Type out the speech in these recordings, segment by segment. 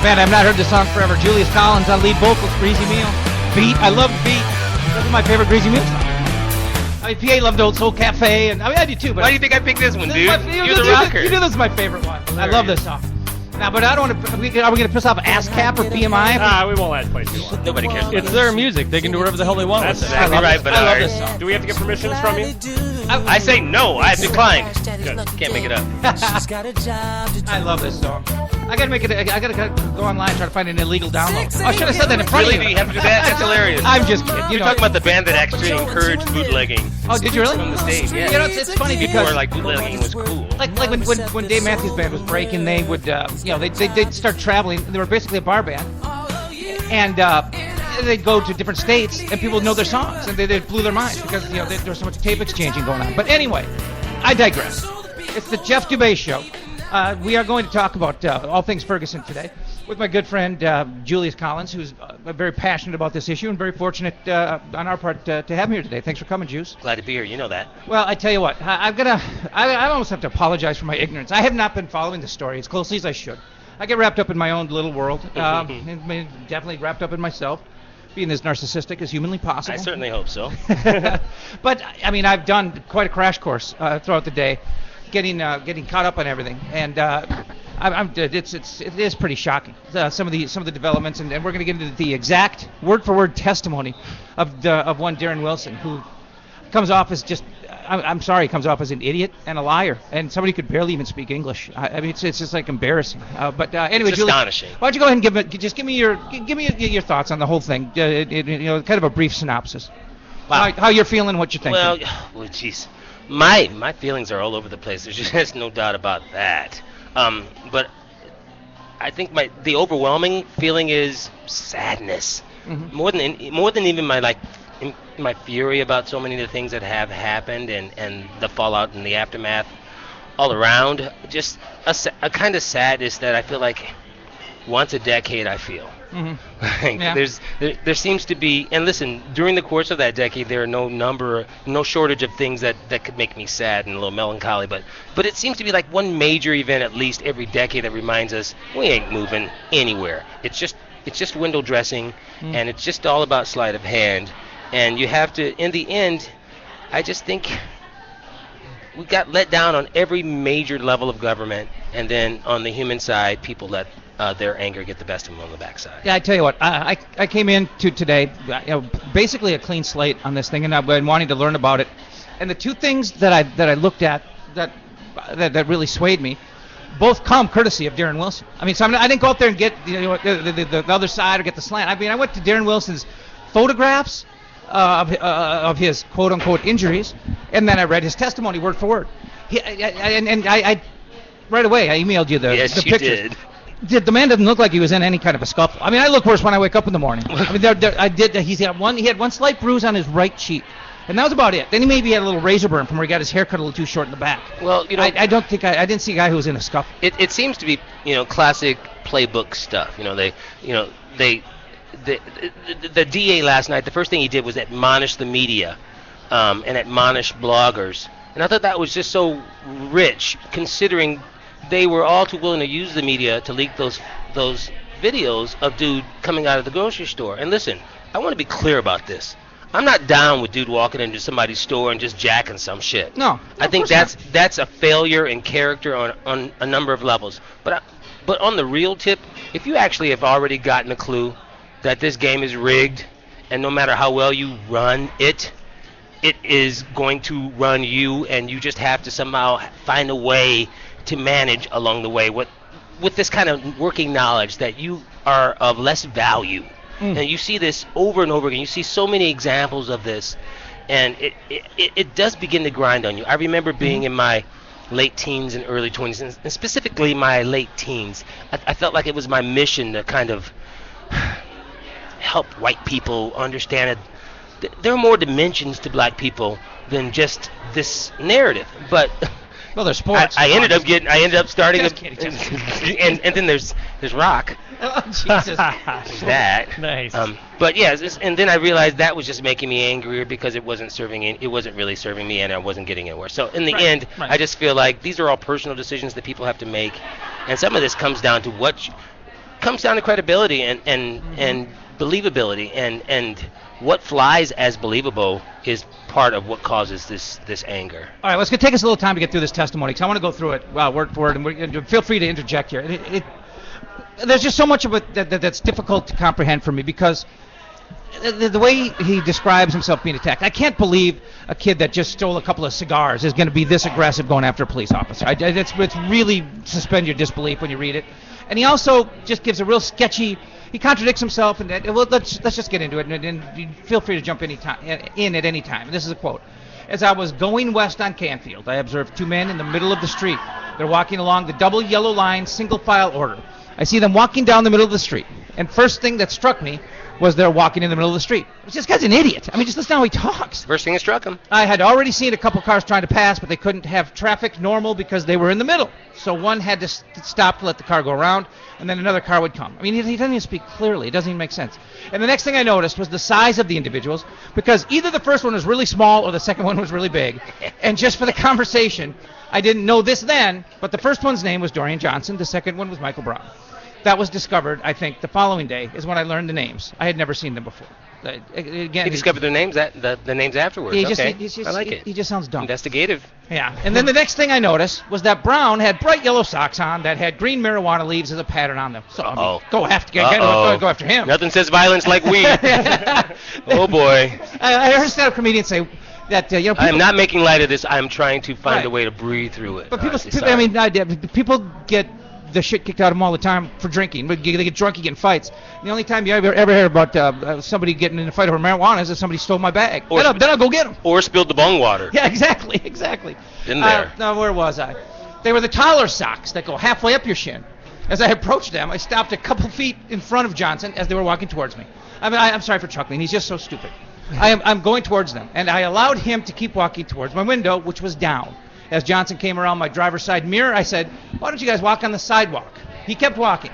Man, I've not heard this song forever. Julius Collins on lead vocals, Greasy Meal. Beat, I love Beat. This is my favorite Greasy Meal song. I mean, PA loved Old Soul Cafe, and I mean, I do too. But why do you think I picked this one, dude? You're the rocker. You knew this is my favorite one. I love this song. Now, but I don't want to. Are we going to piss off ASCAP or PMI? We won't let it play too long. Nobody cares. It's their music. They can do whatever the hell they want with it. That's exactly right, Bernard. I love this song. Do we have to get permissions from you? I say no. I decline. Good. Can't make it up. I love this song. I gotta make it. I gotta go online and try to find an illegal download. I should have said that in front Really? of Do you. you have to do that? That's hilarious. I'm just kidding. You're talking about the band that actually encouraged bootlegging Oh, did you really? from the stage. Yeah. You know, it's funny People because were like bootlegging was cool. like when Dave Matthews Band was breaking, they would they'd start traveling. They were basically a bar band, and they'd go to different states, and people would know their songs, and they blew their minds because there was so much tape exchanging going on. But anyway, I digress. It's the Jeff Dubay Show. We are going to talk about all things Ferguson today with my good friend Julius Collins, who's very passionate about this issue and very fortunate on our part to have him here today. Thanks for coming, Juice. Glad to be here. You know that. Well, I tell you what, I almost have to apologize for my ignorance. I have not been following the story as closely as I should. I get wrapped up in my own little world, and definitely wrapped up in myself, being as narcissistic as humanly possible. I certainly hope so. But I mean, I've done quite a crash course throughout the day, getting caught up on everything, and it is pretty shocking. Some of the developments, and we're going to get into the exact word for word testimony of one Darren Wilson, who comes off as just. I'm sorry, he comes off as an idiot and a liar, and somebody who could barely even speak English. I mean, it's just like embarrassing. But anyway, It's Julie, astonishing. why don't you go ahead and give me your thoughts on the whole thing? Kind of a brief synopsis. Wow. How you're feeling, what you're thinking. Well, jeez, my feelings are all over the place. There's just no doubt about that. But I think the overwhelming feeling is sadness, more than even my fury about so many of the things that have happened and the fallout and the aftermath all around. Just a kind of sadness that I feel like once a decade I feel. Yeah. There seems to be, and listen, during the course of that decade there are no shortage of things that could make me sad and a little melancholy, but it seems to be like one major event at least every decade that reminds us we ain't moving anywhere. It's just window dressing, and it's just all about sleight of hand. And you have to, in the end, I just think we got let down on every major level of government, and then on the human side, people let their anger get the best of them on the backside. Yeah, I tell you what, I came into today, basically a clean slate on this thing, and I've been wanting to learn about it. And the two things that I looked at that really swayed me, both come courtesy of Darren Wilson. I mean, I didn't go out there and get the other side or get the slant. I mean, I went to Darren Wilson's photographs of his quote-unquote injuries, and then I read his testimony word for word. I right away I emailed you the pictures. Yes, you did. The man doesn't look like he was in any kind of a scuffle. I mean, I look worse when I wake up in the morning. I mean, he had one slight bruise on his right cheek, and that was about it. Then he maybe had a little razor burn from where he got his hair cut a little too short in the back. Well, I didn't see a guy who was in a scuffle. It seems to be classic playbook stuff. The DA last night, the first thing he did was admonish the media and admonish bloggers. And I thought that was just so rich, considering they were all too willing to use the media to leak those videos of dude coming out of the grocery store. And listen, I want to be clear about this. I'm not down with dude walking into somebody's store and just jacking some shit. No, I think that's a failure in character on a number of levels. But on the real tip, if you actually have already gotten a clue that this game is rigged, and no matter how well you run it is going to run you, and you just have to somehow find a way to manage along the way with this kind of working knowledge that you are of less value. And you see this over and over again. You see so many examples of this, and it does begin to grind on you. I remember being in my late teens and early 20s, and specifically my late teens. I felt like it was my mission to kind of help white people understand that there are more dimensions to black people than just this narrative. But well, there's sports. I ended up starting Just kidding. and then there's rock. Oh, Jesus. There's that. Nice. But yeah, and then I realized that was just making me angrier because it wasn't really serving me, and I wasn't getting anywhere. So in the end, I just feel like these are all personal decisions that people have to make, and some of this comes down to comes down to credibility and believability, and what flies as believable is part of what causes this anger. All right, take us a little time to get through this testimony, because I want to go through it word for word, and feel free to interject here. There's just so much of it that's difficult to comprehend for me, because the way he describes himself being attacked, I can't believe a kid that just stole a couple of cigars is going to be this aggressive going after a police officer. It's really suspend your disbelief when you read it. And he also just gives a real sketchy. He contradicts himself, and well, let's just get into it, and feel free to jump in at any time. This is a quote. As I was going west on Canfield, I observed two men in the middle of the street. They're walking along the double yellow line, single file order. I see them walking down the middle of the street, and first thing that struck me was they're walking in the middle of the street. This guy's an idiot. I mean, just listen to how he talks. First thing that struck him. I had already seen a couple cars trying to pass, but they couldn't have traffic normal because they were in the middle. So one had to stop to let the car go around, and then another car would come. I mean, he doesn't even speak clearly. It doesn't even make sense. And the next thing I noticed was the size of the individuals, because either the first one was really small or the second one was really big. And just for the conversation, I didn't know this then, but the first one's name was Dorian Johnson. The second one was Michael Brown. That was discovered, I think, the following day is when I learned the names. I had never seen them before. Again, he discovered their names, the names afterwards. I like it. He just sounds dumb. Investigative. Yeah. And then the next thing I noticed was that Brown had bright yellow socks on that had green marijuana leaves as a pattern on them. So I mean, go after him. Nothing says violence like weed. Oh boy. I heard a stand-up comedian say that people, I am not making light of this. I am trying to find a way to breathe through it. But people get the shit kicked out of them all the time for drinking. They get drunk, you get in fights. The only time you ever hear about somebody getting in a fight over marijuana is if somebody stole my bag. Then I'll go get them. Or spilled the bong water. Yeah, exactly. In there. Now, where was I? They were the taller socks that go halfway up your shin. As I approached them, I stopped a couple feet in front of Johnson as they were walking towards me. I mean, I'm sorry for chuckling. He's just so stupid. I'm going towards them, and I allowed him to keep walking towards my window, which was down. As Johnson came around my driver's side mirror, I said, "Why don't you guys walk on the sidewalk?" He kept walking.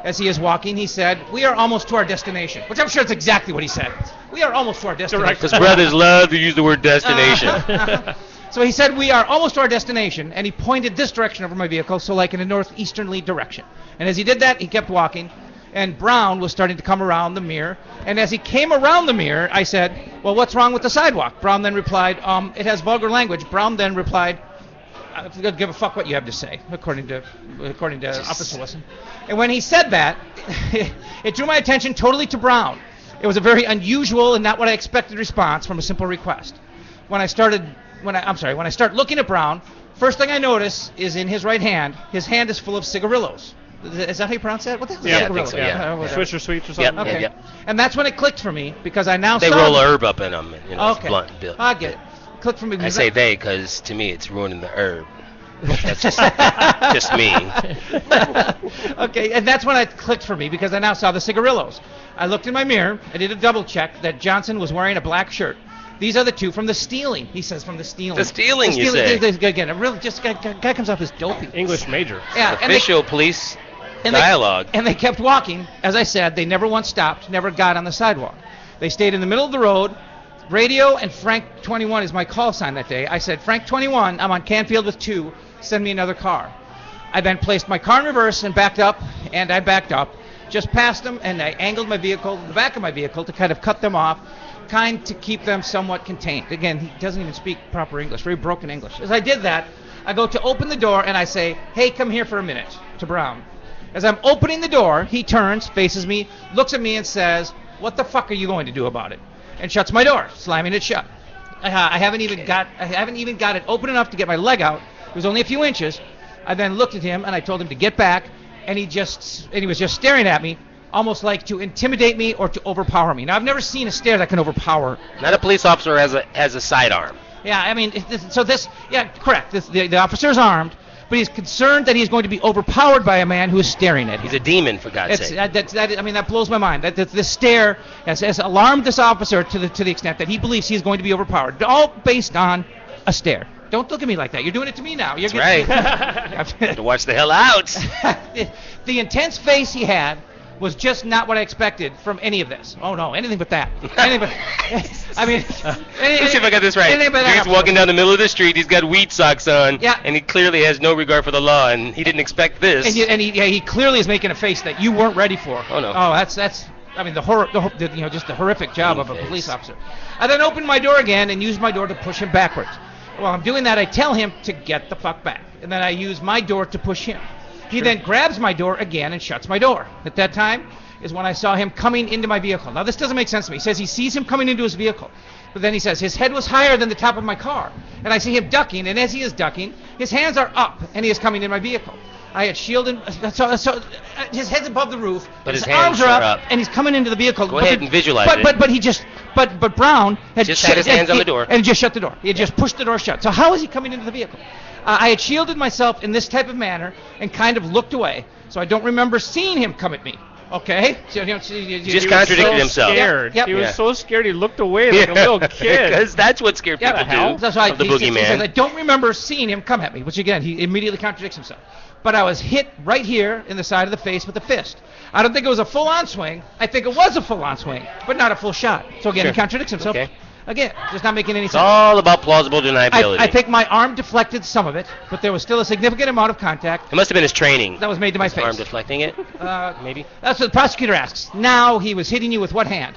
As he is walking, he said, "We are almost to our destination," which I'm sure it's exactly what he said. We are almost to our destination. Because brothers love to use the word destination. So he said, "We are almost to our destination," and he pointed this direction over my vehicle, so like in a northeasterly direction. And as he did that, he kept walking, and Brown was starting to come around the mirror. And as he came around the mirror, I said, "Well, what's wrong with the sidewalk?" Brown then replied, "It has vulgar language." Brown then replied, "I don't give a fuck what you have to say," according to Officer Wilson. And when he said that, it drew my attention totally to Brown. It was a very unusual and not what I expected response from a simple request. When I start looking at Brown, first thing I notice is in his right hand, his hand is full of cigarillos. Is that how you pronounce that? What the hell is cigarillo? So, yeah. Swisher Sweets or something? Okay. And that's when it clicked for me, because I now saw... They roll a herb up in them. Okay. It's blunt. I get it. Clicked for me. I say they because, to me, it's ruining the herb. That's just me. Okay, and that's when it clicked for me, because I now saw the cigarillos. I looked in my mirror. I did a double check that Johnson was wearing a black shirt. These are the two from the stealing. He says from the stealing. The stealing, you say? Again, a real guy comes off as dopey. English major. Yeah, official police dialogue. And they kept walking. As I said, they never once stopped, never got on the sidewalk. They stayed in the middle of the road. Radio and Frank 21 is my call sign that day. I said, "Frank 21, I'm on Canfield with 2. Send me another car." I then placed my car in reverse and backed up, and I backed up, just past them, and I angled my vehicle, the back of my vehicle, to kind of cut them off, to keep them somewhat contained. Again, he doesn't even speak proper English, very broken English. As I did that, I go to open the door, and I say, "Hey, come here for a minute," to Brown. As I'm opening the door, he turns, faces me, looks at me, and says, "What the fuck are you going to do about it?" And shuts my door, slamming it shut. I haven't even got it open enough to get my leg out. It was only a few inches. I then looked at him and I told him to get back, and he was just staring at me, almost like to intimidate me or to overpower me. Now, I've never seen a stare that can overpower. Not a police officer has a sidearm. Yeah, I mean, correct. The officer's armed, but he's concerned that he's going to be overpowered by a man who is staring at him. He's a demon, for God's sake. That blows my mind. This stare has alarmed this officer to the extent that he believes he's going to be overpowered, all based on a stare. Don't look at me like that. You're doing it to me now. That's right. To watch the hell out. The intense face he had was just not what I expected from any of this. Oh no, anything but that. Anything but. I mean, let's see if I got this right. He's walking down the middle of the street. He's got weed socks on, and he clearly has no regard for the law, and he didn't expect this. And he clearly is making a face that you weren't ready for. Oh no. Oh, that's. I mean, just the horrific job of a police officer. I then opened my door again and used my door to push him backwards. While I'm doing that, I tell him to get the fuck back, and then I use my door to push him. He then grabs my door again and shuts my door. At that time is when I saw him coming into my vehicle. Now, this doesn't make sense to me. He says he sees him coming into his vehicle. But then he says his head was higher than the top of my car. And I see him ducking, and as he is ducking, his hands are up, and he is coming in my vehicle. I had shielded, so his head's above the roof, but his arms are up, and he's coming into the vehicle. Go ahead and visualize it. But Brown had just had his hands on the door. And just shut the door. He had just pushed the door shut. So how is he coming into the vehicle? I had shielded myself in this type of manner and kind of looked away. So I don't remember seeing him come at me. Okay? So, he just contradicted himself. Scared. Yep. He was so scared he looked away like a little kid. Because that's what scared people do. That's why the boogeyman. He says, I don't remember seeing him come at me, which again, he immediately contradicts himself. But I was hit right here in the side of the face with a fist. I don't think it was a full-on swing. I think it was a full-on swing, but not a full shot. So again, he contradicts himself. Okay. Again, just not making any sense. It's all about plausible deniability. I think my arm deflected some of it, but there was still a significant amount of contact. It must have been his training. That was made to my face. Arm deflecting it? Maybe. That's what the prosecutor asks. Now he was hitting you with what hand?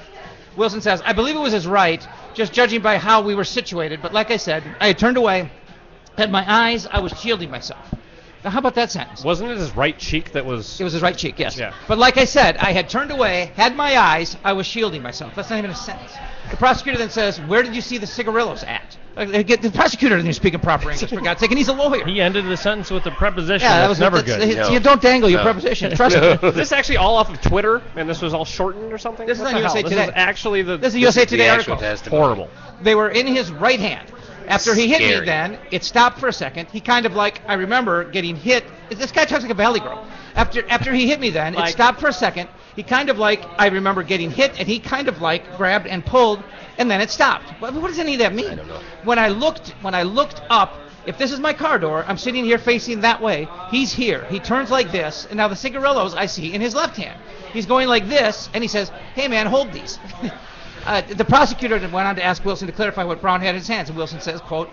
Wilson says, I believe it was his right, just judging by how we were situated. But like I said, I had turned away, had my eyes, I was shielding myself. Now, how about that sentence? Wasn't it his right cheek that was... It was his right cheek, yes. Yeah. But like I said, I had turned away, had my eyes, I was shielding myself. That's not even a sentence. The prosecutor then says, where did you see the cigarillos at? The prosecutor doesn't even speak in proper English, for God's sake, and he's a lawyer. He ended the sentence with a preposition. Yeah, that's never good. You don't dangle your preposition. Trust me. Is this actually all off of Twitter, and this was all shortened or something? This is on USA Today. This is actually the... This is a USA Today article. Horrible. They were in his right hand. After he hit me then, it stopped for a second. He kind of like, I remember getting hit. This guy talks like a valley girl. After he hit me then, it stopped for a second. He kind of like, I remember getting hit, and he kind of like grabbed and pulled, and then it stopped. What does any of that mean? I don't know. When I looked up, if this is my car door, I'm sitting here facing that way. He's here. He turns like this, and now the cigarillos I see in his left hand. He's going like this, and he says, hey man, hold these. The prosecutor went on to ask Wilson to clarify what Brown had in his hands, and Wilson says, quote,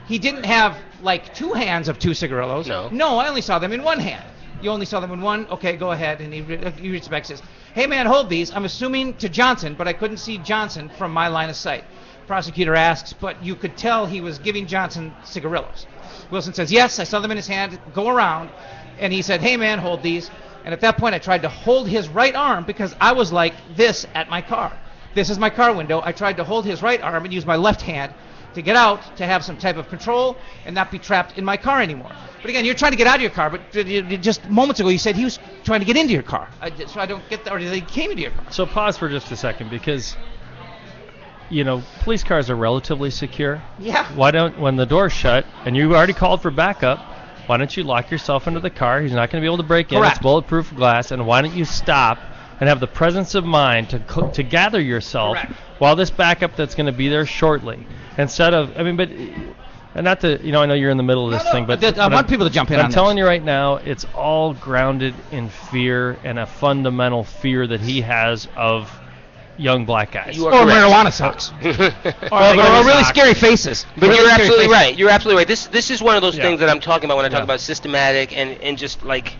he didn't have like two hands of two cigarillos. No, I only saw them in one hand. You only saw them in one? Okay, go ahead. And he reads back and says, hey man, hold these. I'm assuming to Johnson, but I couldn't see Johnson from my line of sight. Prosecutor asks, but you could tell he was giving Johnson cigarillos. Wilson says, yes, I saw them in his hand. Go around. And he said, hey man, hold these. And at that point I tried to hold his right arm because I was like this at my car. This is my car window. I tried to hold his right arm and use my left hand to get out, to have some type of control and not be trapped in my car anymore. But again, you're trying to get out of your car, but just moments ago you said he was trying to get into your car. So I don't get that, or he came into your car. So pause for just a second, because, police cars are relatively secure. Yeah. Why don't, when the door's shut and you already called for backup, why don't you lock yourself into the car? He's not going to be able to break in. Correct. It's bulletproof glass. And why don't you stop and have the presence of mind to gather yourself while this backup that's going to be there shortly, instead of, and not to, I know you're in the middle of this thing, but I want people to jump in on this. I'm telling you right now, it's all grounded in fear and a fundamental fear that he has of young black guys. Or marijuana socks. or really scary faces. But really you're absolutely right. You're absolutely right. This is one of those things that I'm talking about when I talk about systematic and just like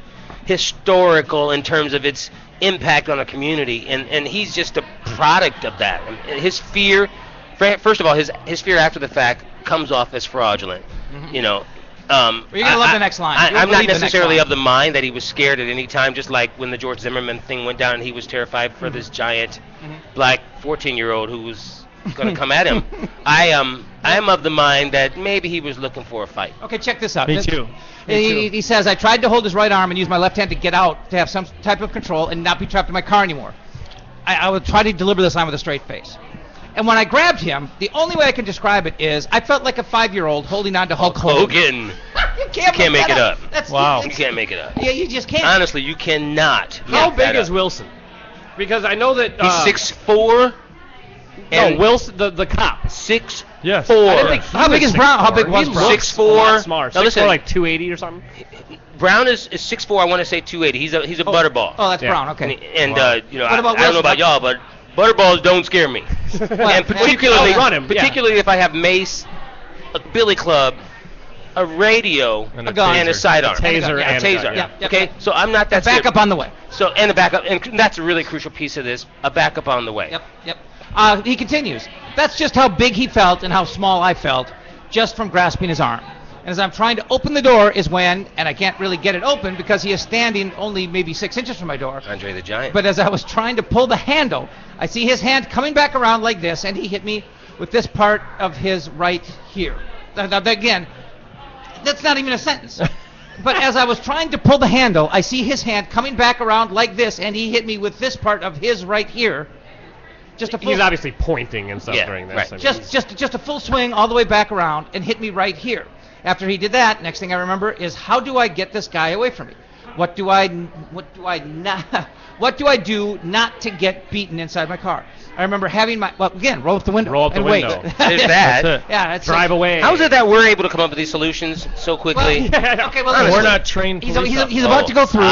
historical in terms of its impact on a community, and he's just a product of that. His fear, first of all, his fear after the fact comes off as fraudulent. Mm-hmm. You're gonna love the next line. I'm not necessarily of the mind that he was scared at any time, just like when the George Zimmerman thing went down and he was terrified for this giant black 14-year-old who was going to come at him. I am of the mind that maybe he was looking for a fight. Okay, check this out. Me too. He says, I tried to hold his right arm and use my left hand to get out, to have some type of control and not be trapped in my car anymore. I would try to deliver this line with a straight face. And when I grabbed him, the only way I can describe it is I felt like a 5-year-old holding on to Hulk Hogan. You can't make it up. Wow. You can't make it up. Yeah, you just can't. Honestly, you cannot. How big is Wilson? Because I know that he's 6'4". No, Wilson, the cop. 6'4". Yes. How big is Brown? How big was Brown? 6'4". Smaller. Now listen, 6'4", like 280 or something. Brown is 6'4", I want to say 280. He's a butterball. Oh, that's Brown. Okay. And What I about don't know Wilson? about y'all, but butterballs don't scare me. And particularly if I have mace, a billy club, a radio, And a gun. and a sidearm. A taser Yeah, and a gun, taser. yeah. Okay, so I'm not that Backup on the way. So and a backup, and that's a really crucial piece of this. A backup on the way. Yep. He continues. That's just how big he felt and how small I felt just from grasping his arm. And as I'm trying to open the door is when, and I can't really get it open because he is standing only maybe 6 inches from my door. Andre the Giant. But as I was trying to pull the handle, I see his hand coming back around like this, and he hit me with this part of his right here. Now, again, that's not even a sentence. But as I was trying to pull the handle, I see his hand coming back around like this, and he hit me with this part of his right here. Just a full, He's obviously pointing and stuff Yeah, during this. right. I mean, just a full swing all the way back around and hit me right here. After he did that, next thing I remember is how do I get this guy away from me? What do I do not to get beaten inside my car? I remember having roll up the window. Roll up the and window. Wait. There's that. That's it. Yeah, that's drive away. How is it that we're able to come up with these solutions so quickly? Okay, well, We're listen. not trained He's police officers. about to go through.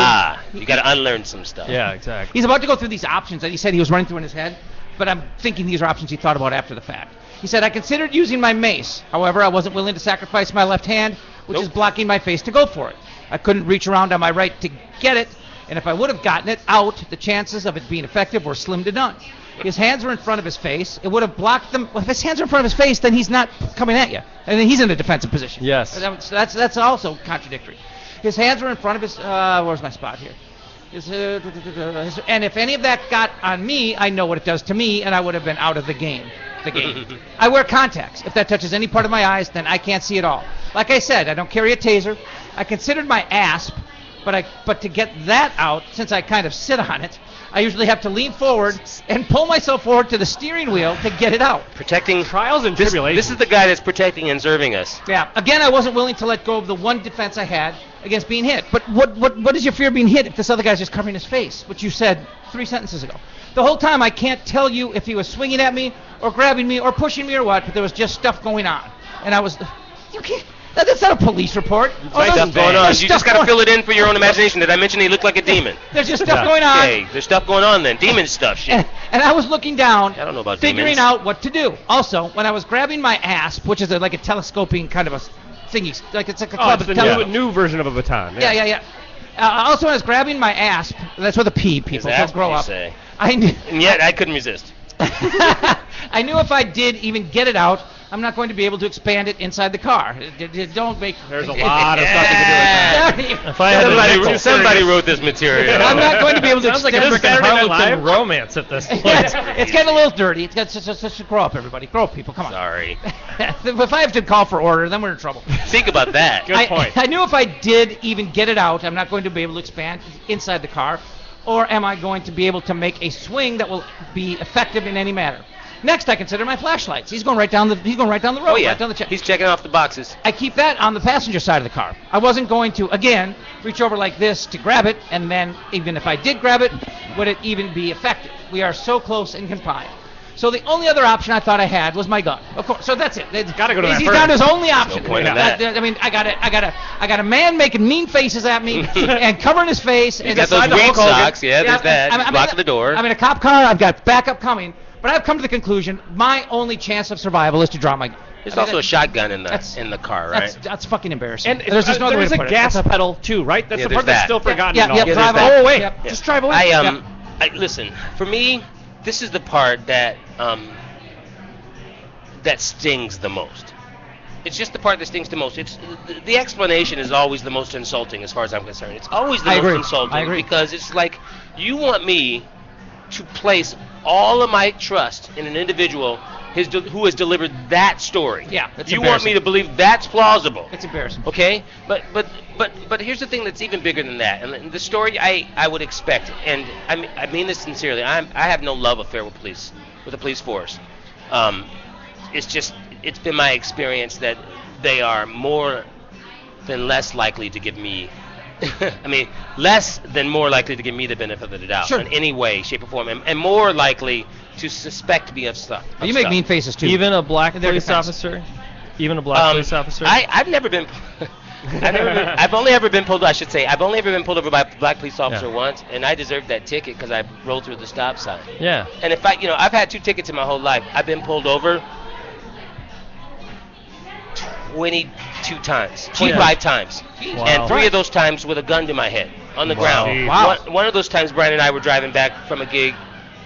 You got to unlearn some stuff. Yeah, exactly. He's about to go through these options that he said he was running through in his head, but I'm thinking these are options he thought about after the fact. He said, I considered using my mace. However, I wasn't willing to sacrifice my left hand, which is blocking my face, to go for it. I couldn't reach around on my right to get it, and if I would have gotten it out, the chances of it being effective were slim to none. His hands were in front of his face. It would have blocked them. Well, if his hands are in front of his face, then he's not coming at you. And then he's in a defensive position. Yes. That's also contradictory. His hands were in front of his... where's my spot here? And if any of that got on me, I know what it does to me, and I would have been out of the game. I wear contacts. If that touches any part of my eyes, then I can't see at all. Like I said, I don't carry a taser. I considered my asp, but to get that out, since I kind of sit on it, I usually have to lean forward and pull myself forward to the steering wheel to get it out. Protecting Trials and this, tribulations. This is the guy that's protecting and serving us. Yeah. Again, I wasn't willing to let go of the one defense I had against being hit. But what is your fear of being hit if this other guy's just covering his face, which you said 3 sentences ago? The whole time I can't tell you if he was swinging at me or grabbing me or pushing me or what, but there was just stuff going on. And I was... You can't... That's not a police report. There's stuff going on. You just got to fill it in for your own imagination. Did I mention he looked like a demon? There's just stuff going on. Okay, there's stuff going on then. Demon stuff, shit. And I was looking down, I don't know about figuring demons. out what to do. Also, when I was grabbing my asp, which is like a telescoping kind of a thingy, like it's like a club. it's the new version of a baton. Yeah. Also, when I was grabbing my asp, that's with a P, people. Is that Don't grow what you up. say? And yet I couldn't resist. I knew if I did even get it out, I'm not going to be able to expand it inside the car. Don't make... There's a lot of stuff you can do with that. If I had Somebody wrote this material. I'm not going to be able to Sounds like a extend... Saturday Night Live Live romance at this point. It's getting a little dirty. It's got just grow up, everybody. Grow up, people. Come on. Sorry. If I have to call for order, then we're in trouble. Think about that. Good point. I knew if I did even get it out, I'm not going to be able to expand inside the car, or am I going to be able to make a swing that will be effective in any manner? Next, I consider my flashlights. He's going right down the road. Oh yeah. Right down the check. He's checking off the boxes. I keep that on the passenger side of the car. I wasn't going to, again, reach over like this to grab it, and then even if I did grab it, would it even be effective? We are so close and confined. So the only other option I thought I had was my gun. Of course. So that's it. Gotta go to that He's first. down to his only option. No point in that. I mean, I got a man making mean faces at me and covering his face. He's and got those beside the weed Hulk Hogan. socks. Yeah, there's that. He's blocking the door. I'm in a cop car. I've got backup coming. But I've come to the conclusion my only chance of survival is to draw my gun. There's also a shotgun in the car, right? That's fucking embarrassing. And there's just no other way there's to a put gas it. pedal too, right? That's Yeah, the part there's that's that. still forgotten. Yeah, in all yeah, this. drive that. away. Yep. Just drive away. Listen, for me, this is the part that that stings the most. It's just the part that stings the most. It's the explanation is always the most insulting, as far as I'm concerned. It's always the I most agree. insulting I agree. because it's like you want me to place all of my trust in an individual who has delivered that story. Yeah, it's you want me embarrassing. to believe that's plausible. It's embarrassing. Okay, but here's the thing that's even bigger than that, and the story I would expect, and I mean this sincerely. I have no love affair with the police force. It's been my experience that they are more than less likely to give me. I mean, less than more likely to give me the benefit of the doubt in any way, shape, or form, and more likely to suspect me of stuff. You make mean faces too. Even a black In their police defense. officer? Even a black police officer? I've never been. I've only ever been pulled. I should say I've only ever been pulled over by a black police officer once, and I deserved that ticket because I rolled through the stop sign. Yeah. And if I've had 2 tickets in my whole life. I've been pulled over 22 times, 25 times, Wow. and 3 of those times with a gun to my head on the ground. Wow. One of those times, Brian and I were driving back from a gig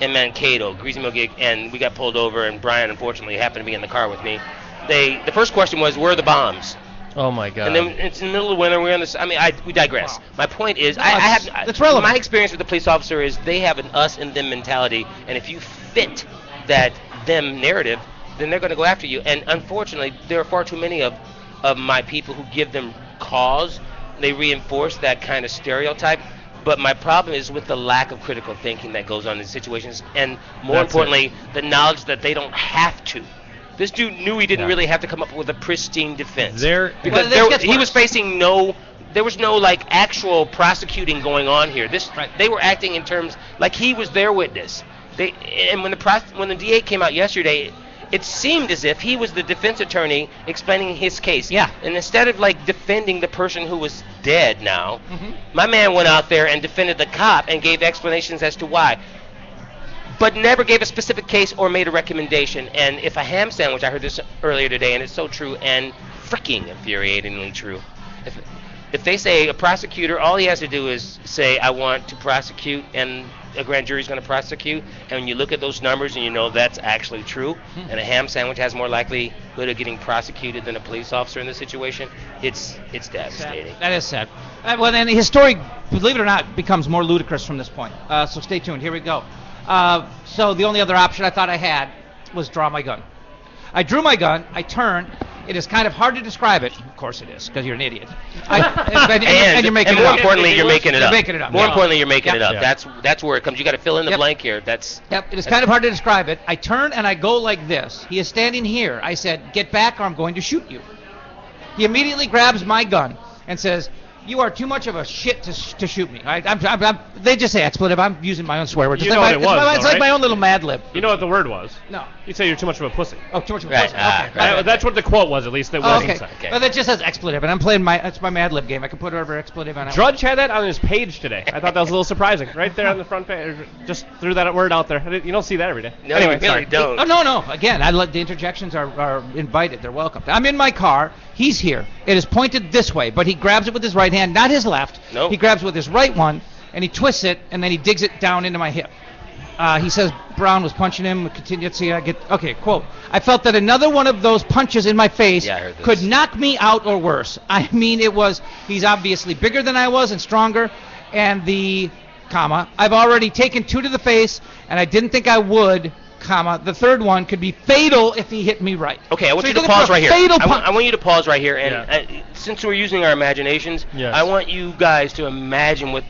in Mankato, Greasy Mill gig, and we got pulled over, and Brian unfortunately happened to be in the car with me. The first question was, where are the bombs? Oh my God. And then it's in the middle of winter. We're on this. We digress. Wow. My point is, It's relevant. My experience with the police officer is they have an us and them mentality, and if you fit that them narrative, then they're going to go after you. And unfortunately, there are far too many of my people who give them cause. They reinforce that kind of stereotype. But my problem is with the lack of critical thinking that goes on in situations, and more importantly, the knowledge that they don't have to. This dude knew he didn't really have to come up with a pristine defense. Because he was facing there was no actual prosecuting going on here. They were acting in terms like he was their witness. And when the DA came out yesterday, it seemed as if he was the defense attorney explaining his case. Yeah. And instead of defending the person who was dead now, my man went out there and defended the cop and gave explanations as to why, but never gave a specific case or made a recommendation. And if a ham sandwich, I heard this earlier today, and it's so true and freaking infuriatingly true. If they say a prosecutor, all he has to do is say, I want to prosecute, and a grand jury is going to prosecute, and when you look at those numbers and you know that's actually true, and a ham sandwich has more likelihood of getting prosecuted than a police officer in this situation, it's devastating. That is sad. Well, then his story, believe it or not, becomes more ludicrous from this point. So stay tuned. Here we go. So the only other option I thought I had was draw my gun. I drew my gun. I turned. It is kind of hard to describe it. Of course it is, because you're an idiot. And you're making it up. More importantly, you're making it up. You're making it up. More importantly, you're making it up. Yeah. That's where it comes. You got to fill in the blank here. Yep. It is kind of hard to describe it. I turn and I go like this. He is standing here. I said, "Get back, or I'm going to shoot you." He immediately grabs my gun and says, "You are too much of a shit to shoot me." They just say expletive. I'm using my own swear word. You know what it was, It's though, like my right? own little Mad Lib. You know what the word was? No. You say you're too much of a pussy. Oh, too much of a Right. pussy. Okay. That's what the quote was, at least. That Oh, was okay. inside. Okay. Well, that just says expletive, and I'm playing that's my Mad Lib game. I can put whatever expletive on it. Drudge had that on his page today. I thought that was a little surprising. Right there on the front page. Just threw that word out there. You don't see that every day. No, anyway, you really sorry. don't. Oh, no. Again, the interjections are invited. They're welcome. I'm in my car. He's here. It is pointed this way, but he grabs it with his right hand, not his left. Nope. He grabs with his right one, and he twists it, and then he digs it down into my hip. He says Brown was punching him. Continue. See, quote. I felt that another one of those punches in my face Yeah, I heard this. could knock me out or worse. I mean, he's obviously bigger than I was and stronger, and I've already taken 2 to the face, and I didn't think I would, the third one could be fatal if he hit me right. Okay, I want So you he's to looking pause for a right here. fatal I punch. want you to pause right here, and Yeah. since we're using our imaginations, Yes. I want you guys to imagine what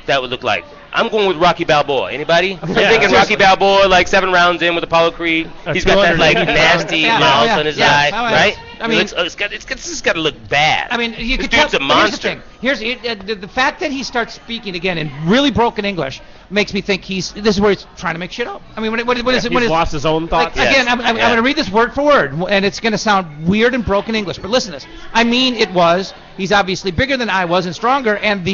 that would look like. I'm going with Rocky Balboa. Anybody? I'm thinking Rocky Balboa, 7 rounds in with Apollo Creed. He's got that 200. nasty Yeah, mouth yeah, on his yeah. eye, Oh, yeah. right? I mean, it's got to look bad. I mean, you this could tell. dude's a but here's the monster. thing. Here's the fact that he starts speaking again in really broken English makes me think this is where he's trying to make shit up. I mean, what is it? He's lost his own thoughts. Yes. Again, I'm going to read this word for word, and it's going to sound weird and broken English, but listen to this. I mean, he's obviously bigger than I was and stronger, and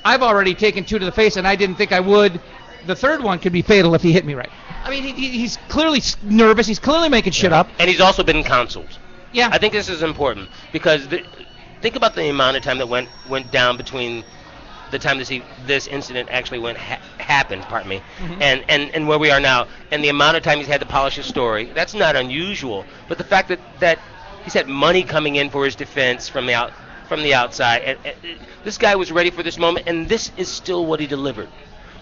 I've already taken 2 to the face, and I didn't think I would. The third one could be fatal if he hit me right. I mean, he's clearly nervous. He's clearly making shit up. And he's also been counseled. Yeah. I think this is important because think about the amount of time that went down between the time this incident actually happened, pardon me, and where we are now, and the amount of time he's had to polish his story. That's not unusual, but the fact that he's had money coming in for his defense from the outside, and this guy was ready for this moment, and this is still what he delivered.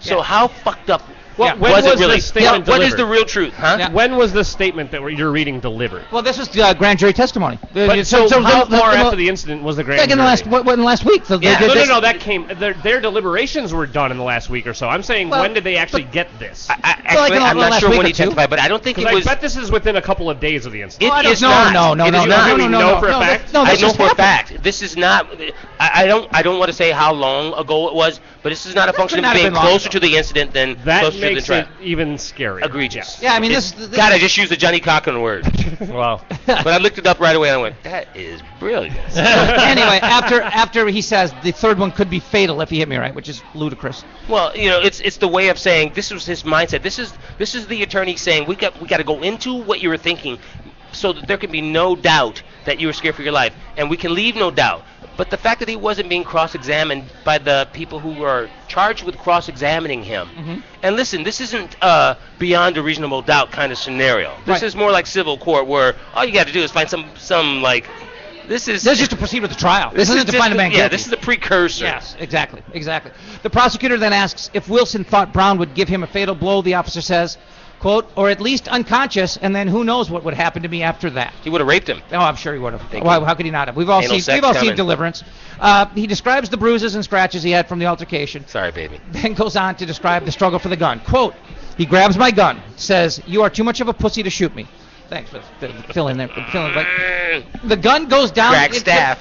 So how fucked up When was it really? this statement What is delivered? the real truth, huh? Yeah. When was the statement that you're reading delivered? Well, this was grand jury testimony. But so how far after the incident was the grand Like in the jury? last week. Yeah. No, that came. Their deliberations were done in the last week or so. I'm saying, Well, when did they actually get this? Actually, in the I'm not last sure week when or he two. testified, but I don't think Because it was. I bet this is within a couple of days of the incident. It is no. not. It is not. really know for a fact? No, I this know just for a happened. fact. This is not. I don't want to say how long ago it was, but this is not a function could of not have being been long closer ago. to the incident than That closer to than makes trap. it even scarier. Egregious. Yeah, I mean, God, I just used the Johnny Cochran word. Wow. But I looked it up right away and I went, that is brilliant. Anyway, after he says the third one could be fatal if he hit me right, which is ludicrous. Well, it's the way of saying this was his mindset. This is the attorney saying we got to go into what you were thinking, so that there can be no doubt that you were scared for your life, and we can leave no doubt. But the fact that he wasn't being cross-examined by the people who are charged with cross-examining him, and listen, this isn't beyond a reasonable doubt kind of scenario. This is more like civil court, where all you got to do is find some like. This is just to proceed with the trial. This isn't to find a man guilty. Yeah, this is a precursor. Yes, exactly. The prosecutor then asks if Wilson thought Brown would give him a fatal blow. The officer says, quote, or at least unconscious, and then who knows what would happen to me after that. He would have raped him. Oh, I'm sure he would have. Well, how could he not have? We've all seen Deliverance. He describes the bruises and scratches he had from the altercation. Sorry, baby. Then goes on to describe the struggle for the gun. Quote, he grabs my gun, says, you are too much of a pussy to shoot me. Thanks for filling there. The gun goes down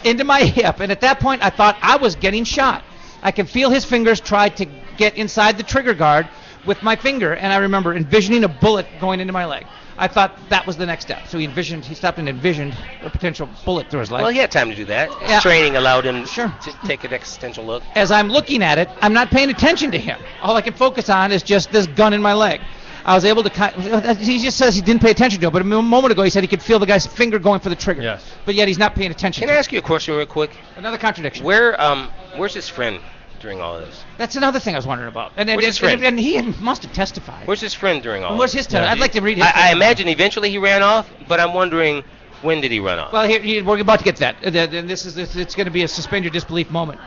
into my hip, and at that point I thought I was getting shot. I could feel his fingers try to get inside the trigger guard with my finger, and I remember envisioning a bullet going into my leg. I thought that was the next step. So he stopped and envisioned a potential bullet through his leg. Well, he had time to do that. Yeah. Training allowed him Sure. to take an existential look. As I'm looking at it, I'm not paying attention to him. All I can focus on is just this gun in my leg. I was able to he just says he didn't pay attention to it, but a moment ago he said he could feel the guy's finger going for the trigger. Yes. But yet he's not paying attention Can to I it. ask you a question real quick? Another contradiction. Where's his friend during all of this? That's another thing I was wondering about. And Where's his friend? And he must have testified. Where's his friend during all Where's of this? his testimony? I'd like to read his I imagine eventually he ran off, but I'm wondering, when did he run off? Well, we're about to get to that. It's going to be a suspend your disbelief moment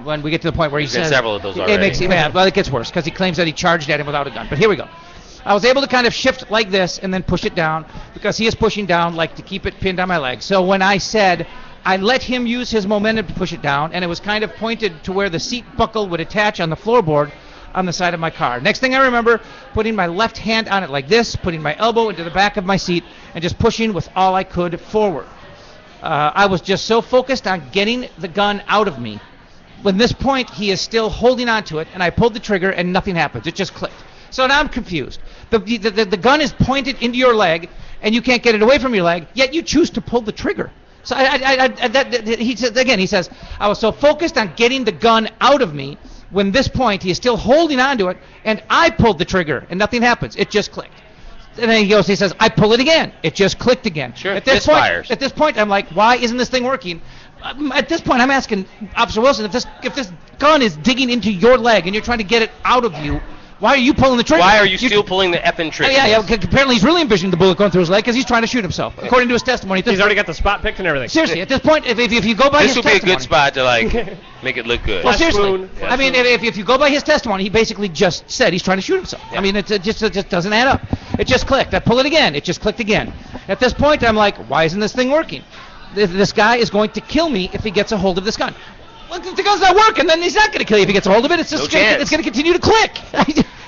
when we get to the point where he There's says been several of those already. It makes him mad. Well, it gets worse because he claims that he charged at him without a gun. But here we go. I was able to kind of shift like this and then push it down because he is pushing down like to keep it pinned on my leg. So when I said I let him use his momentum to push it down, and it was kind of pointed to where the seat buckle would attach on the floorboard on the side of my car. Next thing I remember, putting my left hand on it like this, putting my elbow into the back of my seat, and just pushing with all I could forward. I was just so focused on getting the gun out of me. When this point, he is still holding on to it, and I pulled the trigger, and nothing happens. It just clicked. So now I'm confused. The gun is pointed into your leg, and you can't get it away from your leg, yet you choose to pull the trigger. So he says, I was so focused on getting the gun out of me, when this point he is still holding on to it, and I pulled the trigger, and nothing happens. It just clicked. And then he says, I pull it again. It just clicked again. Sure, at this point, I'm like, why isn't this thing working? At this point, I'm asking Officer Wilson, if this gun is digging into your leg and you're trying to get it out of you, why are you pulling the trigger? Why are you still pulling the effing trigger? Yeah. Apparently, he's really envisioning the bullet going through his leg because he's trying to shoot himself, according to his testimony. He's already got the spot picked and everything. Seriously, at this point, if you go by his testimony... This would be a good spot to, make it look good. Well, seriously. I mean, if you go by his testimony, he basically just said he's trying to shoot himself. Yeah. I mean, it just doesn't add up. It just clicked. I pull it again. It just clicked again. At this point, I'm like, why isn't this thing working? This guy is going to kill me if he gets a hold of this gun. Well, the gun's not working, then he's not going to kill you if he gets a hold of it. It's just it's going to continue to click.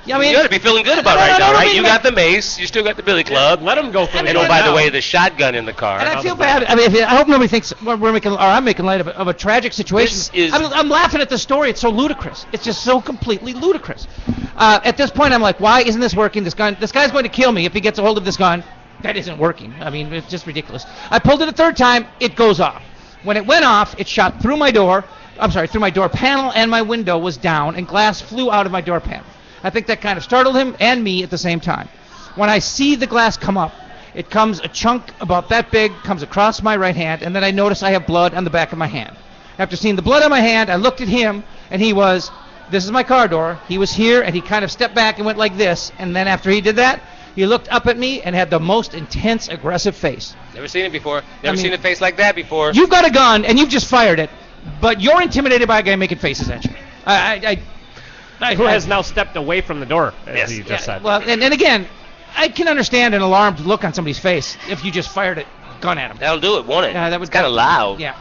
I mean, you got to be feeling good about right now, right? You got the mace, you still got the billy club. Let him go for it. And by the way, the shotgun in the car. And I feel bad. I mean, I hope nobody thinks I'm making light of a tragic situation. I'm laughing at the story. It's so ludicrous. It's just so completely ludicrous. At this point, I'm like, why isn't this working? This guy's going to kill me if he gets a hold of this gun. That isn't working. I mean, it's just ridiculous. I pulled it a third time. It goes off. When it went off, it shot through my door. Through my door panel, and my window was down, and glass flew out of my door panel. I think that kind of startled him and me at the same time. When I see the glass come up, it comes a chunk about that big, comes across my right hand, and then I notice I have blood on the back of my hand. After seeing the blood on my hand, I looked at him, and this is my car door. He was here, and he kind of stepped back and went like this, and then after he did that, he looked up at me and had the most intense, aggressive face. Never seen it before. Never seen a face like that before. You've got a gun, and you've just fired it, but you're intimidated by a guy making faces at you. Who has now stepped away from the door, as you just said. Well, and again, I can understand an alarmed look on somebody's face if you just fired a gun at him. That'll do it, won't it? Yeah, it's kind of loud. Yeah.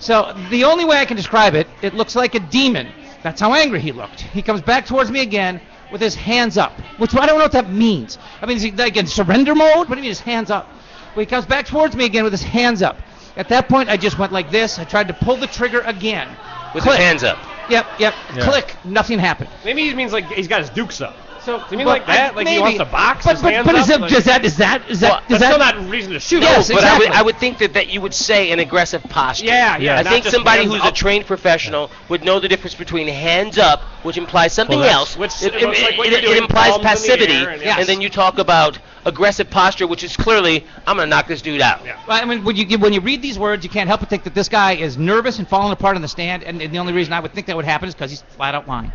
So the only way I can describe it, it looks like a demon. That's how angry he looked. He comes back towards me again with his hands up, which I don't know what that means. I mean, is he like in surrender mode? What do you mean his hands up? Well, he comes back towards me again with his hands up. At that point, I just went like this. I tried to pull the trigger again. With his hands up. Yep. Yeah. Click. Nothing happened. Maybe he means like he's got his dukes up. So you mean like that? Like he wants to box his hands but up? does that That's still not reason to shoot. Yes, but exactly. I would think that you would say an aggressive posture. Yeah. I not think just somebody hands who's up. a trained professional would know the difference between hands up, which implies something else. Which It looks like what you're it doing, implies palms in the passivity, air, and- and then you talk about aggressive posture, which is clearly, I'm going to knock this dude out. Yeah. Well, I mean, when you read these words, you can't help but think that this guy is nervous and falling apart on the stand, and the only reason I would think that would happen is because he's flat out lying.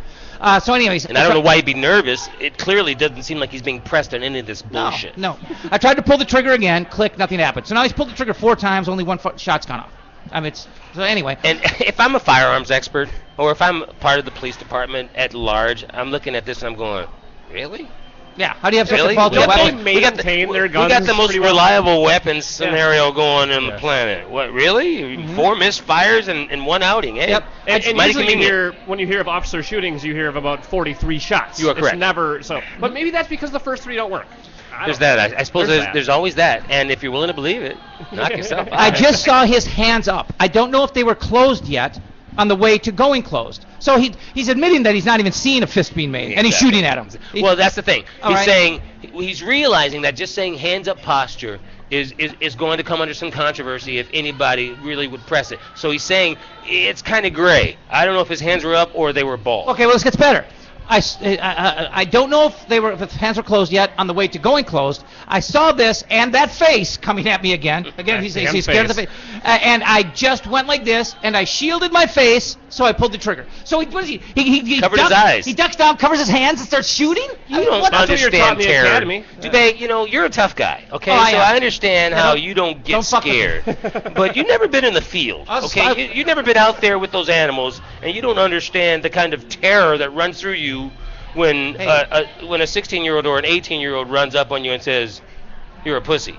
So anyways, And I don't know why he'd be nervous. It clearly doesn't seem like he's being pressed on any of this bullshit. No. I tried to pull the trigger again, click, nothing happened. So now he's pulled the trigger 4 times, only one shot's gone off. I mean, so anyway. And if I'm a firearms expert, or if I'm part of the police department at large, I'm looking at this and I'm going, really? Yeah. How do you have such Really? a faulty Don't weapon? they maintain their guns? We got the most pretty well? reliable weapons scenario going on the planet. What, really? Mm-hmm. 4 misfires and 1 outing, eh? Yep. And Mighty usually convenient. when you hear of officer shootings, you hear of about 43 shots. You are correct. It's never so. But maybe that's because the first 3 don't work. There's that. I suppose There's that. there's always that. And if you're willing to believe it, knock yourself out. I just saw his hands up. I don't know if they were closed yet on the way to going closed. So he's admitting that he's not even seeing a fist being made, and he's Exactly. shooting at him. Well, that's the thing. All He's right. saying he's realizing that just saying hands up posture is going to come under some controversy if anybody really would press it. So he's saying it's kind of gray. I don't know if his hands were up or they were bald. Okay, well, this gets better. I don't know if his hands were closed yet on the way to going closed. I saw this and that face coming at me again. Again, he's scared of the face. And I just went like this, and I shielded my face, so I pulled the trigger. So what is he? He Covered ducks, his eyes. He ducks down, covers his hands, and starts shooting? You don't That's what you're taught in understand the terror. academy. Dubay, you're a tough guy, okay? Oh, I so am. I understand Yeah, how don't- you don't get don't fuck with scared. But you've never been in the field, okay? You've never been out there with those animals, and you don't understand the kind of terror that runs through you when a 16-year-old or an 18-year-old runs up on you and says, "You're a pussy."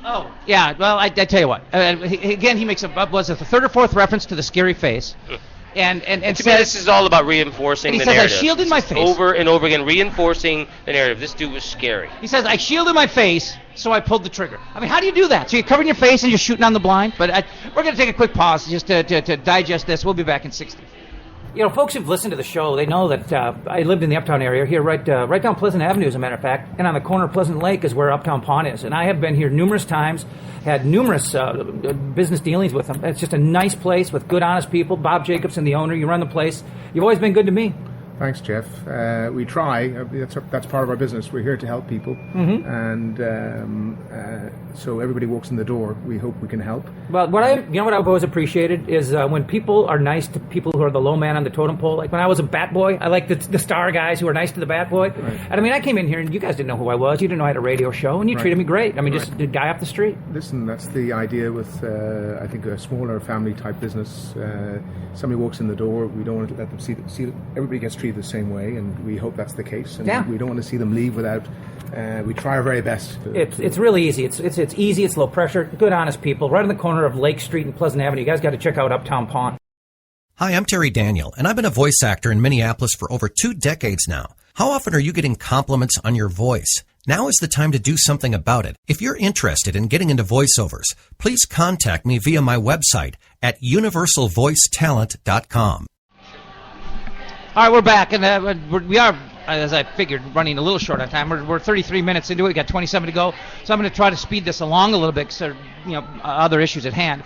Oh, yeah. Well, I tell you what. He makes was it the 3rd or 4th reference to the scary face, and To me, says this is all about reinforcing and he the says, narrative. I shielded my face. Over and over again, reinforcing the narrative. This dude was scary. He says, I shielded my face, so I pulled the trigger. I mean, how do you do that? So you're covering your face and you're shooting on the blind? But we're going to take a quick pause just to digest this. We'll be back in 60. You know, folks who've listened to the show, they know that I lived in the Uptown area here, right down Pleasant Avenue, as a matter of fact, and on the corner of Pleasant Lake is where Uptown Pawn is. And I have been here numerous times, had numerous business dealings with them. It's just a nice place with good, honest people. Bob Jacobson, the owner, you run the place. You've always been good to me. Thanks, Jeff. We try. That's part of our business. We're here to help people, and so everybody walks in the door. We hope we can help. Well, what I've always appreciated is when people are nice to people who are the low man on the totem pole. Like when I was a bat boy, I liked the star guys who were nice to the bat boy. Right. And I mean, I came in here and you guys didn't know who I was. You didn't know I had a radio show, and you treated me great. I mean, just a guy off the street. Listen, that's the idea with I think a smaller family type business. Somebody walks in the door. We don't want to let them see everybody gets treated the same way, and we hope that's the case. And we don't want to see them leave without. We try our very best. It's really easy. It's easy. It's low pressure. Good, honest people. Right on the corner of Lake Street and Pleasant Avenue. You guys got to check out Uptown Pawn. Hi, I'm Terry Daniel, and I've been a voice actor in Minneapolis for over 2 decades now. How often are you getting compliments on your voice? Now is the time to do something about it. If you're interested in getting into voiceovers, please contact me via my website at universalvoicetalent.com. All right, we're back, and we are, as I figured, running a little short on time. We're 33 minutes into it. We got 27 to go, so I'm going to try to speed this along a little bit because other issues at hand.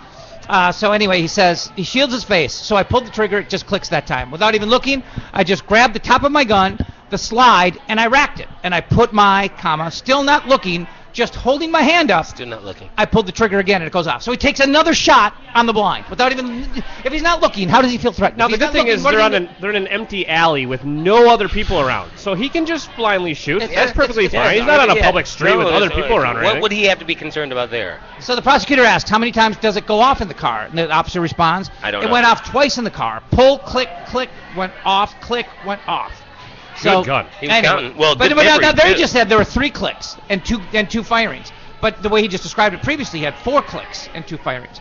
So anyway, he says he shields his face. So I pulled the trigger. It just clicks that time. Without even looking, I just grabbed the top of my gun, the slide, and I racked it. And I put my, still not looking, just holding my hand up. Still not looking. I pulled the trigger again, and it goes off. So he takes another shot on the blind without even. If he's not looking, how does he feel threatened? Now If the he's good not thing is looking, they're in an empty alley with no other people around, so he can just blindly shoot. That's perfectly fine. He's not on a public street with other people around. What would he have to be concerned about there? So the prosecutor asks, how many times does it go off in the car? And the officer responds, I don't know. It went off twice in the car. Pull, click, click, went off, click, went off. Good gun. He was counting. Well, but good now memory, there he too. just said there were 3 clicks and two firings. But the way he just described it previously, he had 4 clicks and 2 firings.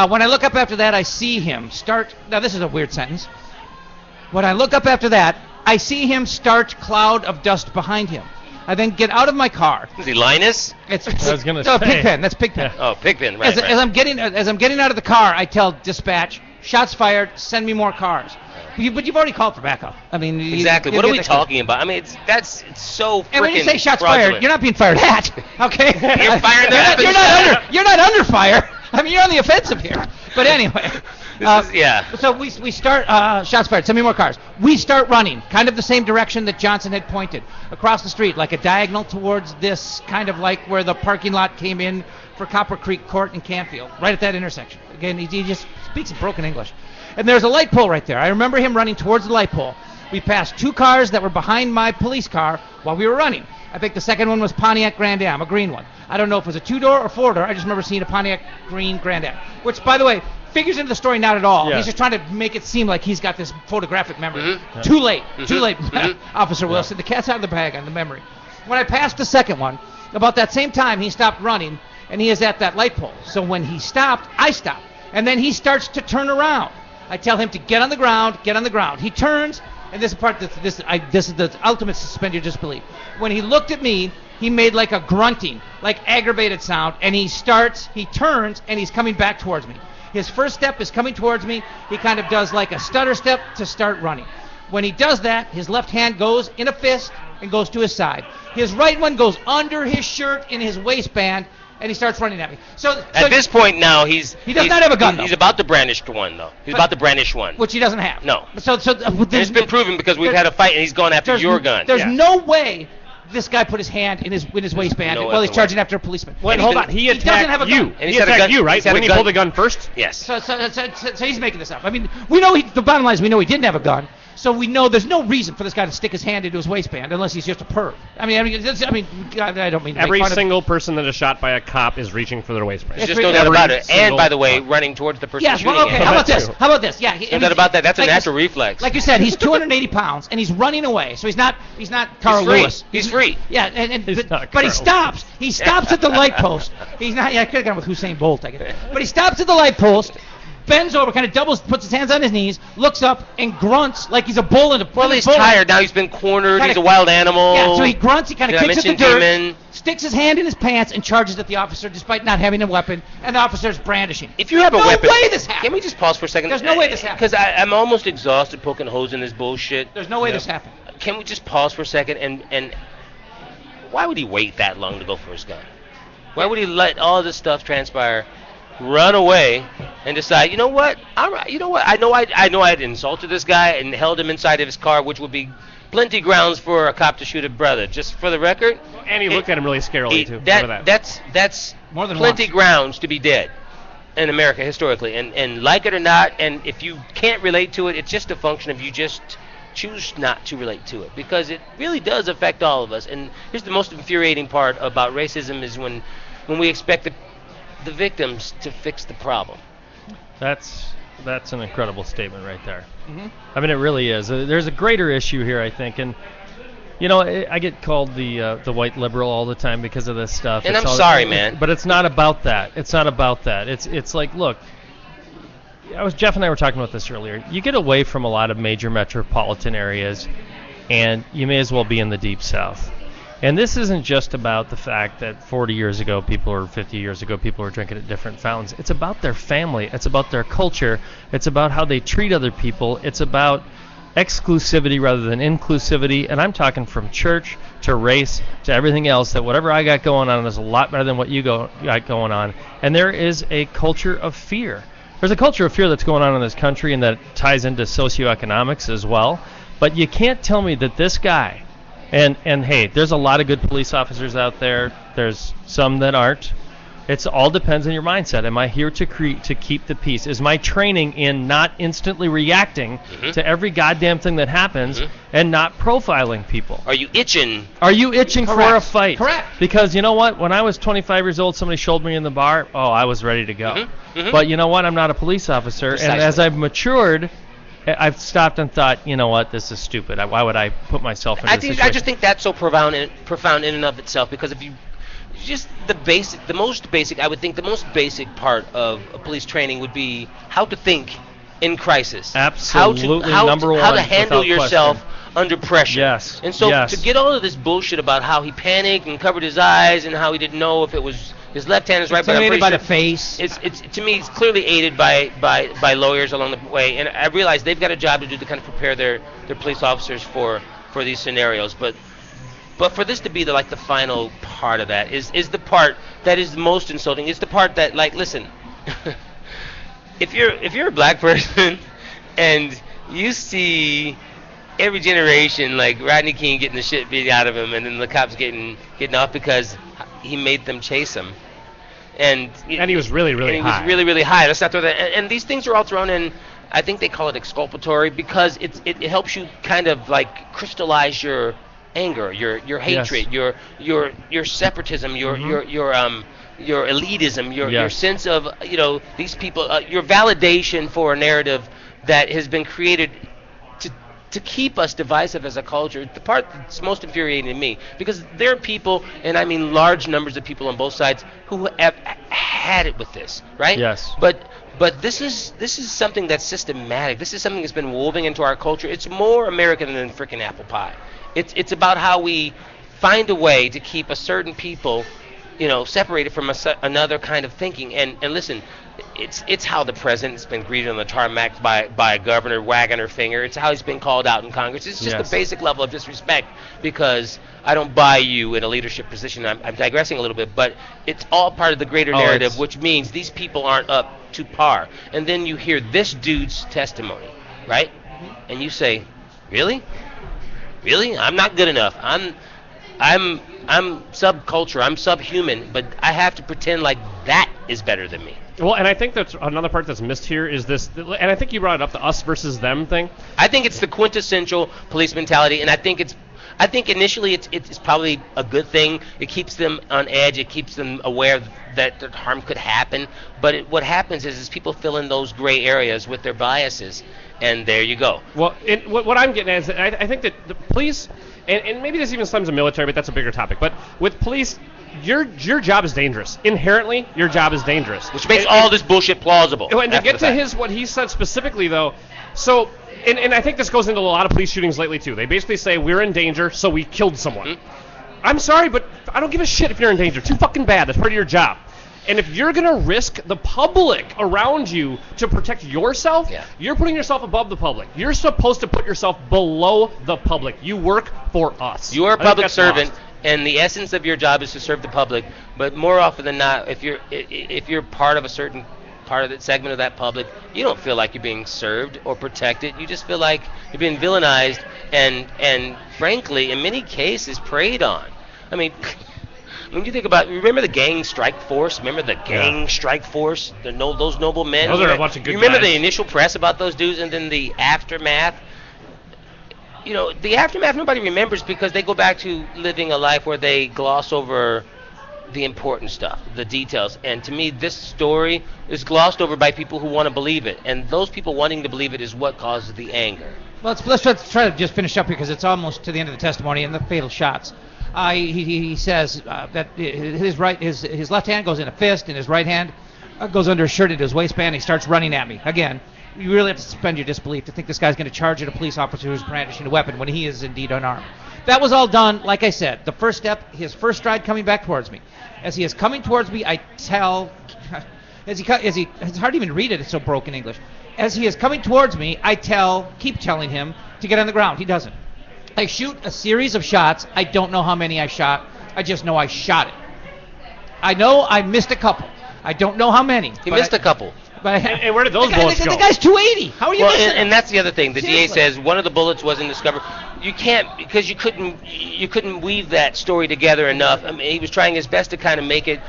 When I look up after that, I see him start. Now this is a weird sentence. When I look up after that, I see him start cloud of dust behind him. I then get out of my car. Is he Linus? It's I was gonna no, say. Pigpen. That's Pigpen. Oh, Pigpen, right. As I'm getting out of the car, I tell dispatch, shots fired, send me more cars. But you've already called for backup. I mean, exactly. What are we talking about? I mean, it's so freaking. And when you say shots fraudulent. fired, you're not being fired at. Okay. You're firing You're not under fire. I mean, you're on the offensive here. But anyway. So we start shots fired. Send me more cars. We start running, kind of the same direction that Johnson had pointed, across the street, like a diagonal towards this, kind of like where the parking lot came in for Copper Creek Court in Canfield, right at that intersection. Again, he just speaks in broken English. And there's a light pole right there. I remember him running towards the light pole. We passed 2 cars that were behind my police car while we were running. I think the second one was Pontiac Grand Am, a green one. I don't know if it was a 2-door or 4-door. I just remember seeing a Pontiac green Grand Am, which, by the way, figures into the story not at all. Yeah. He's just trying to make it seem like he's got this photographic memory. Mm-hmm. Too late, Officer Wilson. The cat's out of the bag on the memory. When I passed the second one, about that same time, he stopped running, and he is at that light pole. So when he stopped, I stopped. And then he starts to turn around. I tell him to get on the ground, get on the ground. He turns, and this is part this is the ultimate suspend your disbelief. When he looked at me, he made like a grunting, like aggravated sound, and he turns, and he's coming back towards me. His first step is coming towards me. He kind of does like a stutter step to start running. When he does that, his left hand goes in a fist and goes to his side. His right one goes under his shirt in his waistband, and he starts running at me. So at this point now, he does not have a gun. He's about to brandish one, though. He's about to brandish one, which he doesn't have. No. So it's been proven because we've had a fight, and he's gone after your gun. There's no way this guy put his hand in his waistband while he's charging after a policeman. Wait, hold on. He attacked you. And he attacked you, right? When he pulled the gun first? Yes. So he's making this up. I mean, we know the bottom line is we know he didn't have a gun. So we know there's no reason for this guy to stick his hand into his waistband unless he's just a perv. I don't mean. Every single person that is shot by a cop is reaching for their waistband. There's just no doubt about it. And by the way, running towards the person shooting. Well, okay. How about this? Yeah. No doubt about that. That's a natural reflex. Like you said, he's 280 pounds and he's running away. So he's not Carl Lewis. He's free. Yeah, but he stops. He stops at the light post. He's not. Yeah, I could have gone with Usain Bolt, I guess. But he stops at the light post. Bends over, kind of doubles, puts his hands on his knees, looks up, and grunts like he's a bull in a Well, he's tired now. He's been cornered. He's a wild animal. Yeah, so he grunts. He kind of kicks at the dirt, sticks his hand in his pants, and charges at the officer despite not having a weapon, and the officer's brandishing. If you have a weapon... No way this happened. Can we just pause for a second? There's no way this happened. Because I'm almost exhausted poking holes in this bullshit. There's no way this happened. Can we just pause for a second and why would he wait that long to go for his gun? Why would he let all this stuff transpire, run away, and decide, you know what? I know I had insulted this guy and held him inside of his car, which would be plenty grounds for a cop to shoot a brother. Just for the record. And he looked at him really scarily too. That's more than plenty grounds to be dead in America historically. And like it or not, and if you can't relate to it, it's just a function of you just choose not to relate to it, because it really does affect all of us. And here's the most infuriating part about racism is when we expect the victims to fix the problem. That's an incredible statement right there. Mm-hmm. I mean, it really is. There's a greater issue here, I think, and you know, I get called the white liberal all the time because of this stuff. And I'm sorry, man. But it's not about that. It's not about that. It's like, look, Jeff and I were talking about this earlier. You get away from a lot of major metropolitan areas, and you may as well be in the Deep South. And this isn't just about the fact that 40 years ago, 50 years ago, people were drinking at different fountains. It's about their family. It's about their culture. It's about how they treat other people. It's about exclusivity rather than inclusivity. And I'm talking from church to race to everything else, that whatever I got going on is a lot better than what you got going on. And there is a culture of fear. There's a culture of fear that's going on in this country, and that ties into socioeconomics as well. But you can't tell me that this guy, and hey, there's a lot of good police officers out there. There's some that aren't. It all depends on your mindset. Am I here to keep the peace? Is my training in not instantly reacting to every goddamn thing that happens and not profiling people? Are you itching? Are you itching for a fight? Correct. Because you know what? When I was 25 years old, somebody shouldered me in the bar. Oh, I was ready to go. But you know what? I'm not a police officer. Precisely. And as I've matured, I've stopped and thought, you know what? This is stupid. Why would I put myself in this situation? I just think that's so profound in and of itself, because if you just the most basic part of a police training would be how to think in crisis. Absolutely, number one. How to handle yourself under pressure. Yes. And so to get all of this bullshit about how he panicked and covered his eyes and how he didn't know if it was His left hand is right, but I'm Intimidated pretty by the face. It's to me, it's clearly aided by lawyers along the way, and I realize they've got a job to do to kind of prepare their police officers for these scenarios. But for this to be the final part of that is the part that is the most insulting. It's the part that, like, listen, if you're a black person and you see every generation like Rodney King getting the shit beat out of him, and then the cops getting off because he made them chase him, and he was really high. He was really high. Let's not throw that. And these things are all thrown in. I think they call it exculpatory because it helps you kind of like crystallize your anger, your hatred, your separatism, your elitism, your sense of these people, your validation for a narrative that has been created to keep us divisive as a culture. The part that's most infuriating to me, because there are people, and I mean large numbers of people on both sides, who have had it with this, right? Yes. But this is something that's systematic. This is something that's been woven into our culture. It's more American than freaking apple pie. It's about how we find a way to keep a certain people, separated from another kind of thinking. And listen, it's how the president's been greeted on the tarmac by a governor wagging her finger. It's how he's been called out in Congress. It's just a basic level of disrespect because I don't buy you in a leadership position. I'm digressing a little bit, but it's all part of the greater narrative, which means these people aren't up to par. And then you hear this dude's testimony, right? And you say, really? Really? I'm not good enough. I'm subculture. I'm subhuman, but I have to pretend like that is better than me. Well, and I think that's another part that's missed here is this, and I think you brought it up, the us versus them thing. I think it's the quintessential police mentality, and I think initially it's probably a good thing. It keeps them on edge. It keeps them aware that harm could happen. But what happens is people fill in those gray areas with their biases, and there you go. Well, what I'm getting at is that I think that the police, and maybe this even stems to military, but that's a bigger topic. But with police, your job is dangerous. Inherently, your job is dangerous. Which makes all this bullshit plausible. And to get to what he said specifically, though, so, and I think this goes into a lot of police shootings lately, too. They basically say, we're in danger, so we killed someone. Mm-hmm. I'm sorry, but I don't give a shit if you're in danger. Too fucking bad. That's part of your job. And if you're going to risk the public around you to protect yourself, you're putting yourself above the public. You're supposed to put yourself below the public. You work for us. You are a public servant, and the essence of your job is to serve the public. But more often than not, if you're part of a certain part of that segment of that public, you don't feel like you're being served or protected. You just feel like you're being villainized and frankly, in many cases, preyed on. I mean, when you think about, remember the gang strike force? Remember the gang strike force? Those noble men? Those are a bunch of good You remember guys. the initial press about those dudes and then the aftermath? The aftermath nobody remembers because they go back to living a life where they gloss over the important stuff, the details. And to me, this story is glossed over by people who want to believe it. And those people wanting to believe it is what causes the anger. Well, let's try to just finish up here because it's almost to the end of the testimony and the fatal shots. He says that his left hand goes in a fist and his right hand goes under his shirt into his waistband. And he starts running at me. Again, you really have to suspend your disbelief to think this guy's going to charge at a police officer who's brandishing a weapon when he is indeed unarmed. That was all done, like I said. The first step, his first stride coming back towards me. As he is coming towards me, I tell, it's hard to even read it. It's so broken English. As he is coming towards me, keep telling him to get on the ground. He doesn't. I shoot a series of shots. I don't know how many I shot. I just know I shot it. I know I missed a couple. I don't know how many. He missed a couple. And where did those bullets go? The guy's 280. How are you missing and that's the other thing. The Seriously. DA says one of the bullets wasn't discovered. You can't, because you couldn't weave that story together enough. I mean, he was trying his best to kind of make it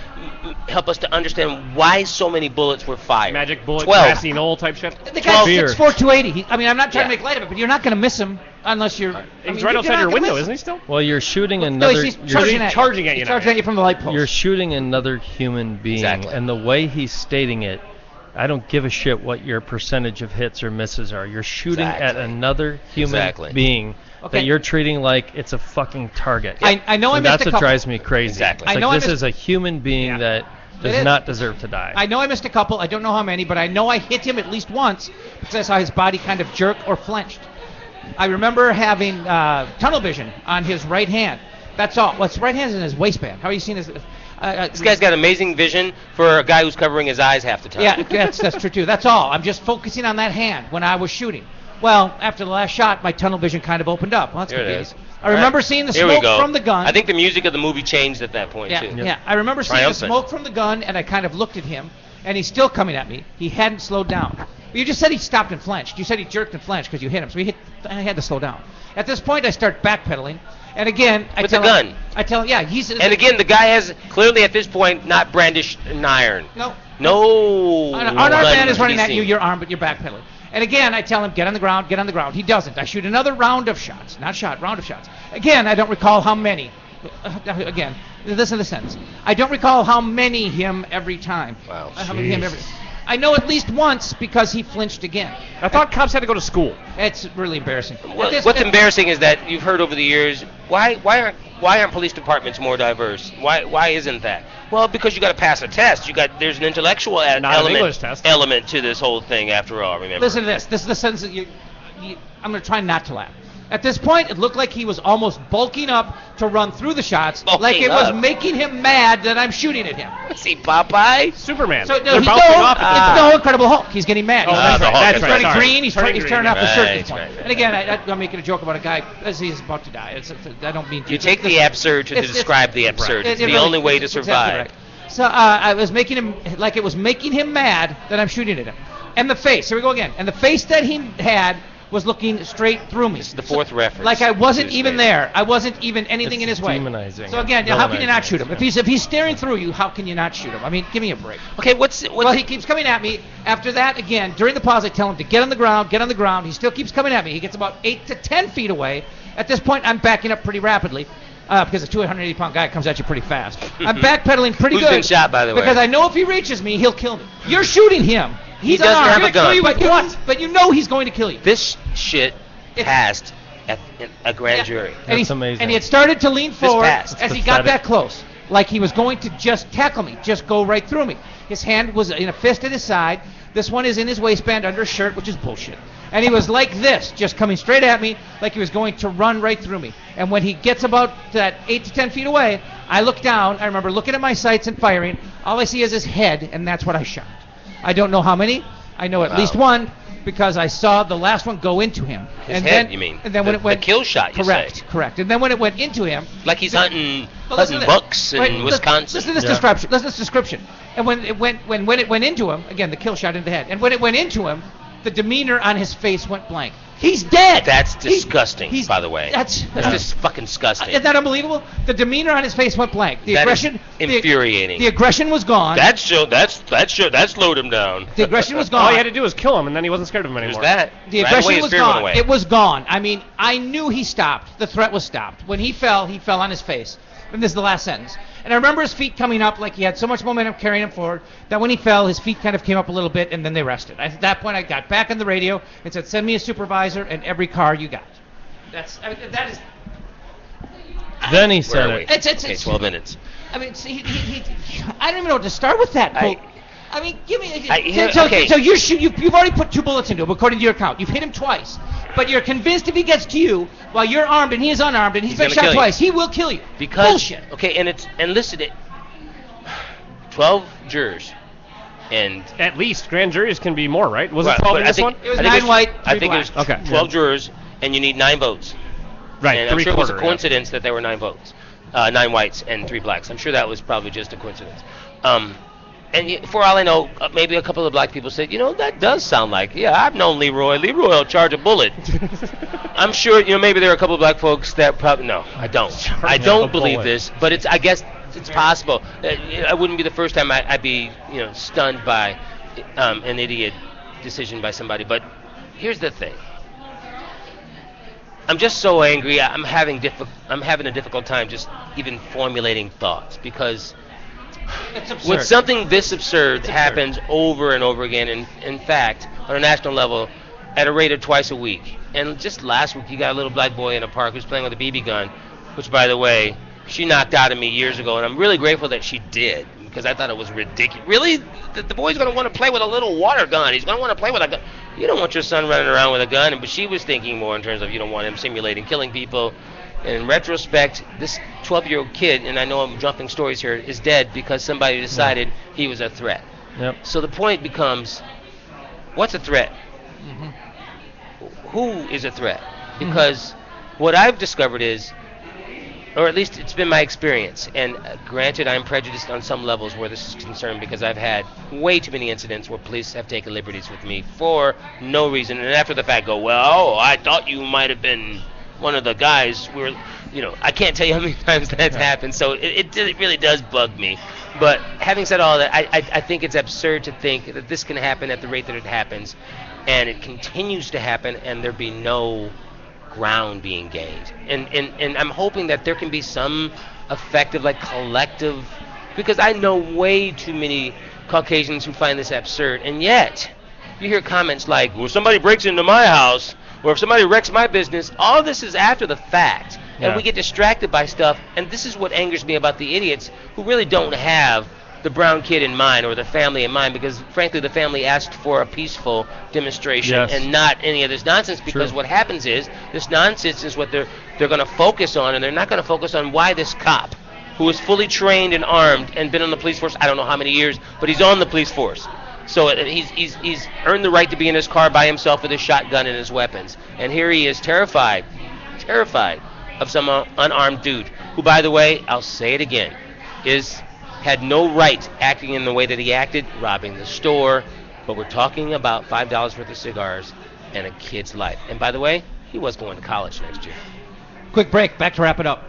help us to understand why so many bullets were fired. Magic bullet, 12. grassy knoll type shit. The guy's 6'4", 280. I'm not trying to make light of it, but you're not going to miss him unless you're. He's right outside your window, isn't he still? Well, you're shooting No, another. he's charging at you. He's charging at you from the light post. You're shooting another human being, Exactly. and the way he's stating it, I don't give a shit what your percentage of hits or misses are. You're shooting at another human being that you're treating like it's a fucking target. I know I missed a couple. That's what drives me crazy. Exactly. It's I know like this is a human being that does not deserve to die. I know I missed a couple. I don't know how many, but I know I hit him at least once because I saw his body kind of jerk or flinched. I remember having tunnel vision on his right hand. That's all. Well, his right hand's in his waistband. How are you seeing his? This guy's got amazing vision for a guy who's covering his eyes half the time. Yeah, that's true too. That's all. I'm just focusing on that hand when I was shooting. Well, after the last shot, my tunnel vision kind of opened up. Well, that's good news. I remember seeing the smoke from the gun. I think the music of the movie changed at that point, too. Yeah, I remember seeing the smoke from the gun, and I kind of looked at him, and he's still coming at me. He hadn't slowed down. You just said he stopped and flinched. You said he jerked and flinched because you hit him. So I had to slow down. At this point, I start backpedaling. And again, I tell him, yeah, he's... And again, the guy has clearly at this point not brandished an iron. No. Unarmed man is running at you, you're armed, but you're backpedaling. And again, I tell him, get on the ground, get on the ground. He doesn't. I shoot another round of shots. Round of shots. Again, I don't recall how many. Again, listen to the sentence. I don't recall how many him every time. Wow. I know at least once because he flinched again. I thought cops had to go to school. It's really embarrassing. What's embarrassing is that you've heard over the years, why aren't police departments more diverse? Why isn't that? Well, because you got to pass a test. There's an intellectual element to this whole thing. After all, remember. Listen to this. This is the sentence that I'm going to try not to laugh. At this point, it looked like he was almost bulking up to run through the shots, like it was making him mad that I'm shooting at him. See, Popeye? Superman. So no, Incredible Hulk. He's getting mad. That's He's turning green. He's turning off the shirt at this point. Right. And again, I'm making a joke about a guy as he's about to die. I don't mean to. You take the absurd to describe the absurd. It's the only way to survive. Exactly right. So I was making him like it was making him mad that I'm shooting at him. And the face. Here we go again. And the face that he had was looking straight through me. This is the fourth reference. Like I wasn't even there. I wasn't even anything in his way. Demonizing. So again, how can you not shoot him? If he's staring through you, how can you not shoot him? I mean, give me a break. Okay, Well, he keeps coming at me. After that, again, during the pause, I tell him to get on the ground. He still keeps coming at me. He gets about 8 to 10 feet away. At this point, I'm backing up pretty rapidly. Because a 280-pound guy comes at you pretty fast. I'm backpedaling pretty good. Who's been shot, by the way? Because I know if he reaches me, he'll kill me. You're shooting him. He doesn't have a gun. But you know he's going to kill you. This shit passed at a grand jury. That's amazing. And he had started to lean forward as he got that close, like he was going to just tackle me, just go right through me. His hand was in a fist at his side. This one is in his waistband under his shirt, which is bullshit. And he was like this, just coming straight at me, like he was going to run right through me. And when he gets about that 8 to 10 feet away, I look down. I remember looking at my sights and firing. All I see is his head, and that's what I shot. I don't know how many. I know at least one because I saw the last one go into him. His head, you mean? And then when it went, the kill shot, you say? Correct. And then when it went into him, like he's hunting bucks in Wisconsin. Listen to this description. Listen to this description. And when it went into him, again, the kill shot into the head. And when it went into him, the demeanor on his face went blank. He's dead. That's disgusting, by the way. That's just fucking disgusting. Isn't that unbelievable? The demeanor on his face went blank. The aggression, infuriating. The aggression was gone. That slowed him down. The aggression was gone. All he had to do was kill him, and then he wasn't scared of him anymore. The aggression was gone. It was gone. I mean, I knew he stopped. The threat was stopped. When he fell on his face. And this is the last sentence. And I remember his feet coming up like he had so much momentum carrying him forward that when he fell, his feet kind of came up a little bit, and then they rested. At that point, I got back on the radio and said, send me a supervisor and every car you got. That is... Then he said it. It's 12 minutes. I mean, I don't even know what to start with that quote. I mean, give me... So you've already put 2 bullets into him, according to your account. You've hit him twice. But you're convinced if he gets to you while you're armed and he is unarmed and he's been shot twice, he will kill you. Bullshit. Okay, and listen, 12 jurors. And at least grand juries can be more, right? Was it 12 in this one? It was 9 white, 3 I think black. it was 12 jurors, and you need 9 votes. Right, and I'm sure it was a coincidence that there were 9 votes. 9 whites and 3 blacks. I'm sure that was probably just a coincidence. And for all I know, maybe a couple of black people said, that does sound like, I've known Leroy. Leroy will charge a bullet. I'm sure, maybe there are a couple of black folks that probably, no, I don't. I don't believe this, but I guess it's possible. It wouldn't be the first time I'd be, stunned by an idiot decision by somebody. But here's the thing. I'm just so angry. I'm having a difficult time just even formulating thoughts because when something this absurd happens over and over again, and in fact, on a national level, at a rate of twice a week. And just last week, you got a little black boy in a park who's playing with a BB gun, which, by the way, she knocked out of me years ago, and I'm really grateful that she did because I thought it was ridiculous. Really? The boy's going to want to play with a little water gun. He's going to want to play with a gun. You don't want your son running around with a gun, but she was thinking more in terms of you don't want him simulating killing people. And in retrospect, this 12-year-old kid, and I know I'm jumping stories here, is dead because somebody decided he was a threat. Yep. So the point becomes, what's a threat? Who is a threat? Because what I've discovered is, or at least it's been my experience, and granted I'm prejudiced on some levels where this is concerned because I've had way too many incidents where police have taken liberties with me for no reason, and after the fact go, well, I thought you might have been one of the guys. I can't tell you how many times that's happened, so it really does bug me. But having said all that, I think it's absurd to think that this can happen at the rate that it happens, and it continues to happen, and there be no ground being gained. And I'm hoping that there can be some effective, collective, because I know way too many Caucasians who find this absurd, and yet you hear comments like, well, somebody breaks into my house, or if somebody wrecks my business. All this is after the fact, and we get distracted by stuff, and this is what angers me about the idiots who really don't have the brown kid in mind or the family in mind, because frankly the family asked for a peaceful demonstration and not any of this nonsense, because what happens is this nonsense is what they're going to focus on, and they're not going to focus on why this cop, who is fully trained and armed and been on the police force I don't know how many years, but he's on the police force. So he's earned the right to be in his car by himself with his shotgun and his weapons. And here he is terrified of some unarmed dude who, by the way, I'll say it again, had no right acting in the way that he acted, robbing the store. But we're talking about $5 worth of cigars and a kid's life. And by the way, he was going to college next year. Quick break. Back to wrap it up.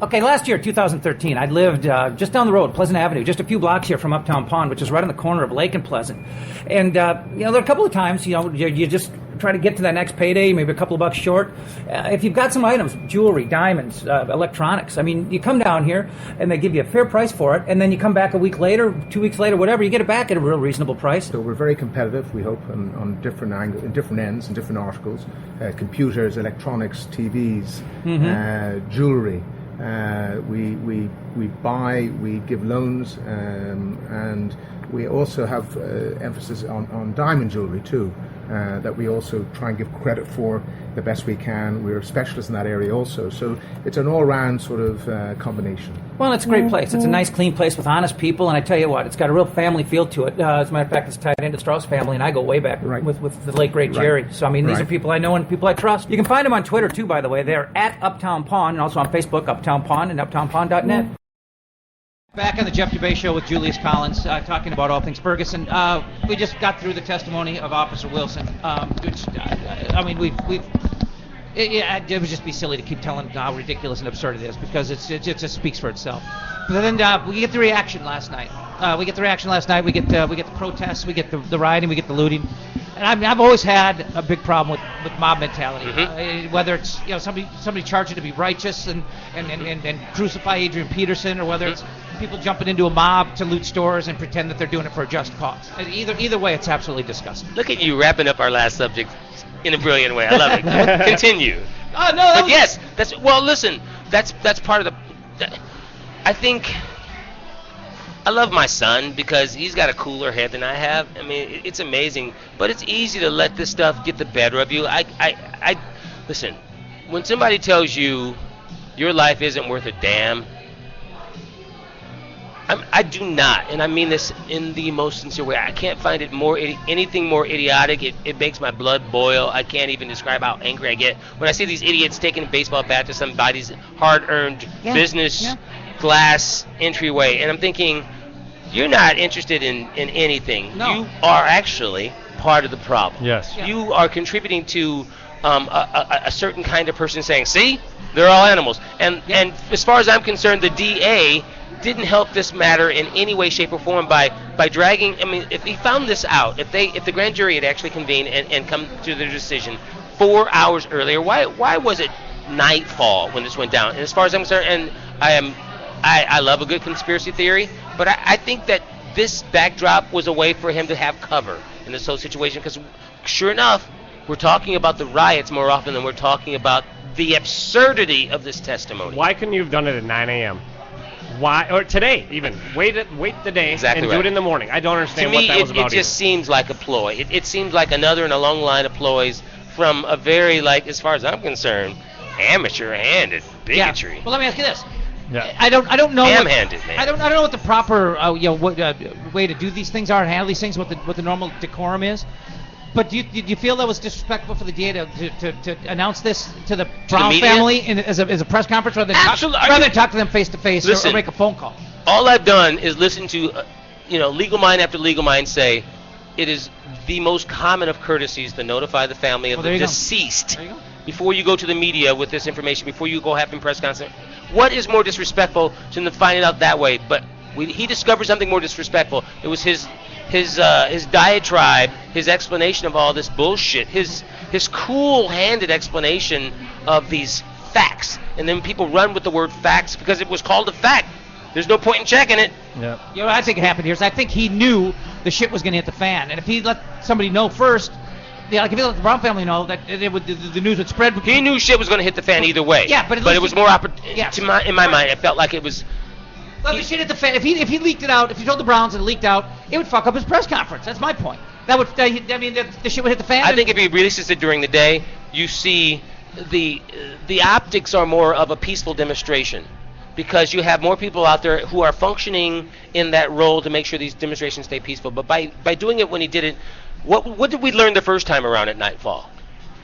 Okay, last year, 2013, I lived just down the road, Pleasant Avenue, just a few blocks here from Uptown Pond, which is right on the corner of Lake and Pleasant. And, there are a couple of times, you just try to get to that next payday, maybe a couple of bucks short. If you've got some items, jewelry, diamonds, electronics, you come down here and they give you a fair price for it, and then you come back a week later, 2 weeks later, whatever, you get it back at a real reasonable price. So we're very competitive, we hope, on different angles, in different ends and different articles. Computers, electronics, TVs, jewelry. We buy, we give loans, and we also have emphasis on diamond jewelry too, that we also try and give credit for the best we can. We're specialists in that area also, so it's an all-round sort of combination. Well, it's a great place. It's a nice, clean place with honest people, and I tell you what, it's got a real family feel to it. As a matter of fact, it's tied into Strauss family, and I go way back with the late, great Jerry. So, these are people I know and people I trust. You can find them on Twitter, too, by the way. They're at Uptown Pond, and also on Facebook, Uptown Pond, and uptownpond.net. Back on the Jeff Dubay Show with Julius Collins, talking about all things Ferguson. We just got through the testimony of Officer Wilson, which, it would just be silly to keep telling how ridiculous and absurd it is, because it just speaks for itself. But then we get the reaction last night. We get the protests, we get the rioting, we get the looting. And I've always had a big problem with mob mentality. Whether it's somebody charging to be righteous and crucify Adrian Peterson, or whether it's people jumping into a mob to loot stores and pretend that they're doing it for a just cause. Either way, it's absolutely disgusting. Look at you wrapping up our last subject in a brilliant way. I love it. Continue. Oh no! But yes, that's part of the. I think I love my son because he's got a cooler head than I have. It's amazing, but it's easy to let this stuff get the better of you. I listen. When somebody tells you your life isn't worth a damn, I do not, and I mean this in the most sincere way. I can't find it anything more idiotic. It makes my blood boil. I can't even describe how angry I get when I see these idiots taking a baseball bat to somebody's hard-earned business glass entryway, and I'm thinking, you're not interested in anything. No. You are actually part of the problem. Yes. Yeah. You are contributing to a certain kind of person saying, see, they're all animals. And as far as I'm concerned, the DA didn't help this matter in any way, shape, or form by dragging. If he found this out, if the grand jury had actually convened and come to their decision 4 hours earlier, why was it nightfall when this went down? And as far as I'm concerned, and I love a good conspiracy theory, but I think that this backdrop was a way for him to have cover in this whole situation, because sure enough, we're talking about the riots more often than we're talking about the absurdity of this testimony. Why couldn't you have done it at 9 a.m.? Why, or today even? Wait the day and do it in the morning. I don't understand what that was about. To me, it just seems like a ploy. It seems like another in a long line of ploys from a very, as far as I'm concerned, amateur-handed bigotry. Yeah. Well, let me ask you this. Yeah. I don't know. Ham-handed, man. I don't know what the proper way to do these things are and handle these things. What the normal decorum is. But do you feel that was disrespectful for the DA to announce this to the Brown family as a press conference rather than talk to them face to face or make a phone call? All I've done is listen to, legal mind after legal mind say, it is the most common of courtesies to notify the family of the deceased before you go to the media with this information, before you go have a press conference. What is more disrespectful than to find it out that way? But he discovered something more disrespectful. It was his diatribe, his explanation of all this bullshit, his cool-handed explanation of these facts, and then people run with the word facts because it was called a fact. There's no point in checking it. Yeah. What I think happened here is I think he knew the shit was going to hit the fan, and if he let somebody know first, like if he let the Brown family know that the news would spread. He knew shit was going to hit the fan either way. Yeah, but it was more in my mind, it felt like it was. Let the shit hit the fan. If he leaked it out, if he told the Browns and it leaked out, it would fuck up his press conference. That's my point. The shit would hit the fan. I think if he releases it during the day, you see the optics are more of a peaceful demonstration, because you have more people out there who are functioning in that role to make sure these demonstrations stay peaceful. But by doing it when he did it, what did we learn the first time around at nightfall?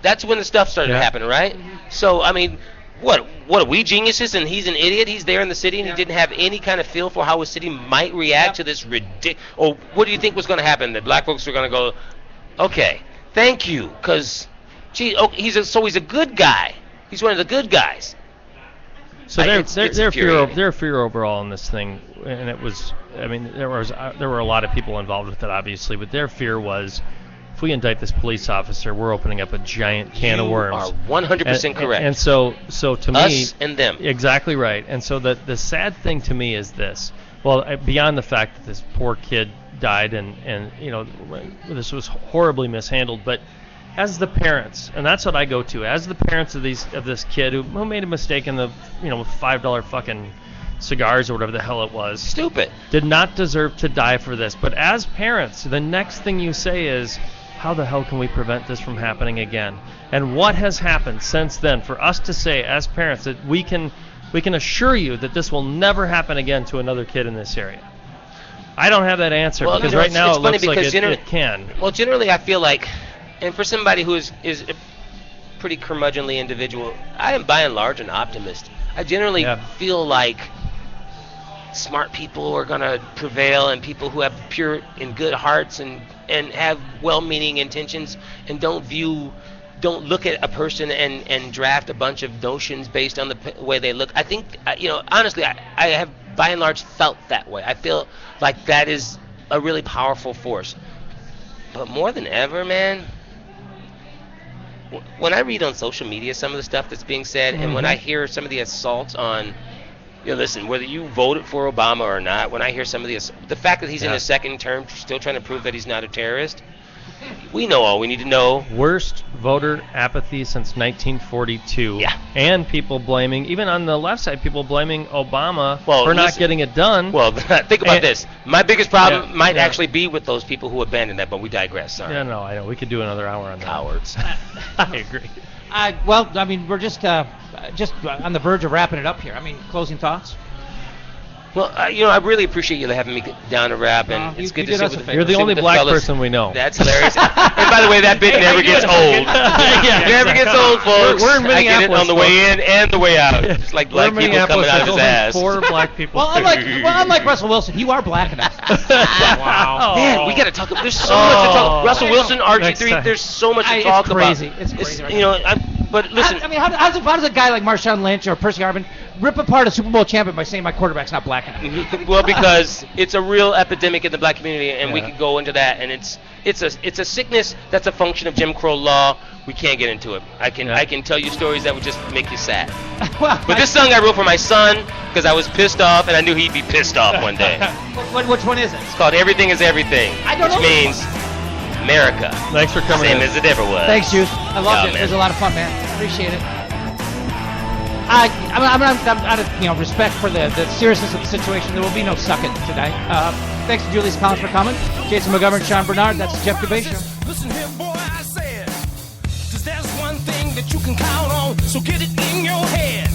That's when the stuff started happening, right? Mm-hmm. So I mean. What are we geniuses and he's an idiot? He's there in the city and he didn't have any kind of feel for how a city might react to this ridiculous. Or what do you think was going to happen? That black folks were going to go, okay, thank you, because he's a good guy. He's one of the good guys. So their fear overall in this thing, and it was, I mean, there were a lot of people involved with it, obviously, but their fear was, if we indict this police officer, we're opening up a giant can of worms. You are 100% correct. And so to me, us and them. Exactly right. And so the sad thing to me is this. Well, beyond the fact that this poor kid died and this was horribly mishandled, but as the parents, and that's what I go to, as the parents of this kid who made a mistake in the $5 fucking cigars or whatever the hell it was. Stupid. Did not deserve to die for this. But as parents, the next thing you say is, how the hell can we prevent this from happening again? And what has happened since then for us to say as parents that we can assure you that this will never happen again to another kid in this area? I don't have that answer because right now it looks like it can. Well, generally I feel like, and for somebody who is a pretty curmudgeonly individual, I am by and large an optimist. I generally feel like smart people are going to prevail, and people who have pure and good hearts and have well-meaning intentions and don't look at a person and draft a bunch of notions based on the way they look. I think, honestly, I have by and large felt that way. I feel like that is a really powerful force. But more than ever, man, when I read on social media some of the stuff that's being said, and when I hear some of the assaults on, listen, whether you voted for Obama or not, when I hear some of the fact that he's in his second term still trying to prove that he's not a terrorist, we know all we need to know. Worst voter apathy since 1942. Yeah. And people blaming, even on the left side, people blaming Obama for not getting it done. Well, think about this. My biggest problem might actually be with those people who abandoned that, but we digress. Sorry. Yeah, no, I know. We could do another hour on that. Cowards. I agree. Well, I mean, we're just on the verge of wrapping it up here. I mean, closing thoughts? Well, I really appreciate you having me down to wrap, and it's good to see with the You're the only black person we know. That's hilarious. And by the way, that bit never gets old. Never gets old, folks. We're in Minneapolis. I get it on the way in and the way out. It's like black people coming out of his ass. 4 black people. Well, unlike Russell Wilson, you are black enough. Wow. Man, we got to talk. There's so much to talk. Russell Wilson, RG3. There's so much to talk about. It's crazy. But listen. I mean, how does a guy like Marshawn Lynch or Percy Harvin rip apart a Super Bowl champion by saying my quarterback's not black enough? Well, because it's a real epidemic in the black community, and we could go into that, and it's a sickness that's a function of Jim Crow law. We can't get into it. I can tell you stories that would just make you sad. But this song I wrote for my son because I was pissed off, and I knew he'd be pissed off one day. Which one is it? It's called Everything Is Everything, which means America. Thanks for coming Same in. as it ever was. Thanks, Juice. I loved it. Man. It was a lot of fun, man. Appreciate it. I'm out of respect for the seriousness of the situation. There will be no sucking tonight. Thanks to Julius Collins for coming. Jason McGovern, Sean Bernard. That's the Jeff Dubay Show. Listen here, boy, I said, 'cause there's one thing that you can count on, so get it in your head.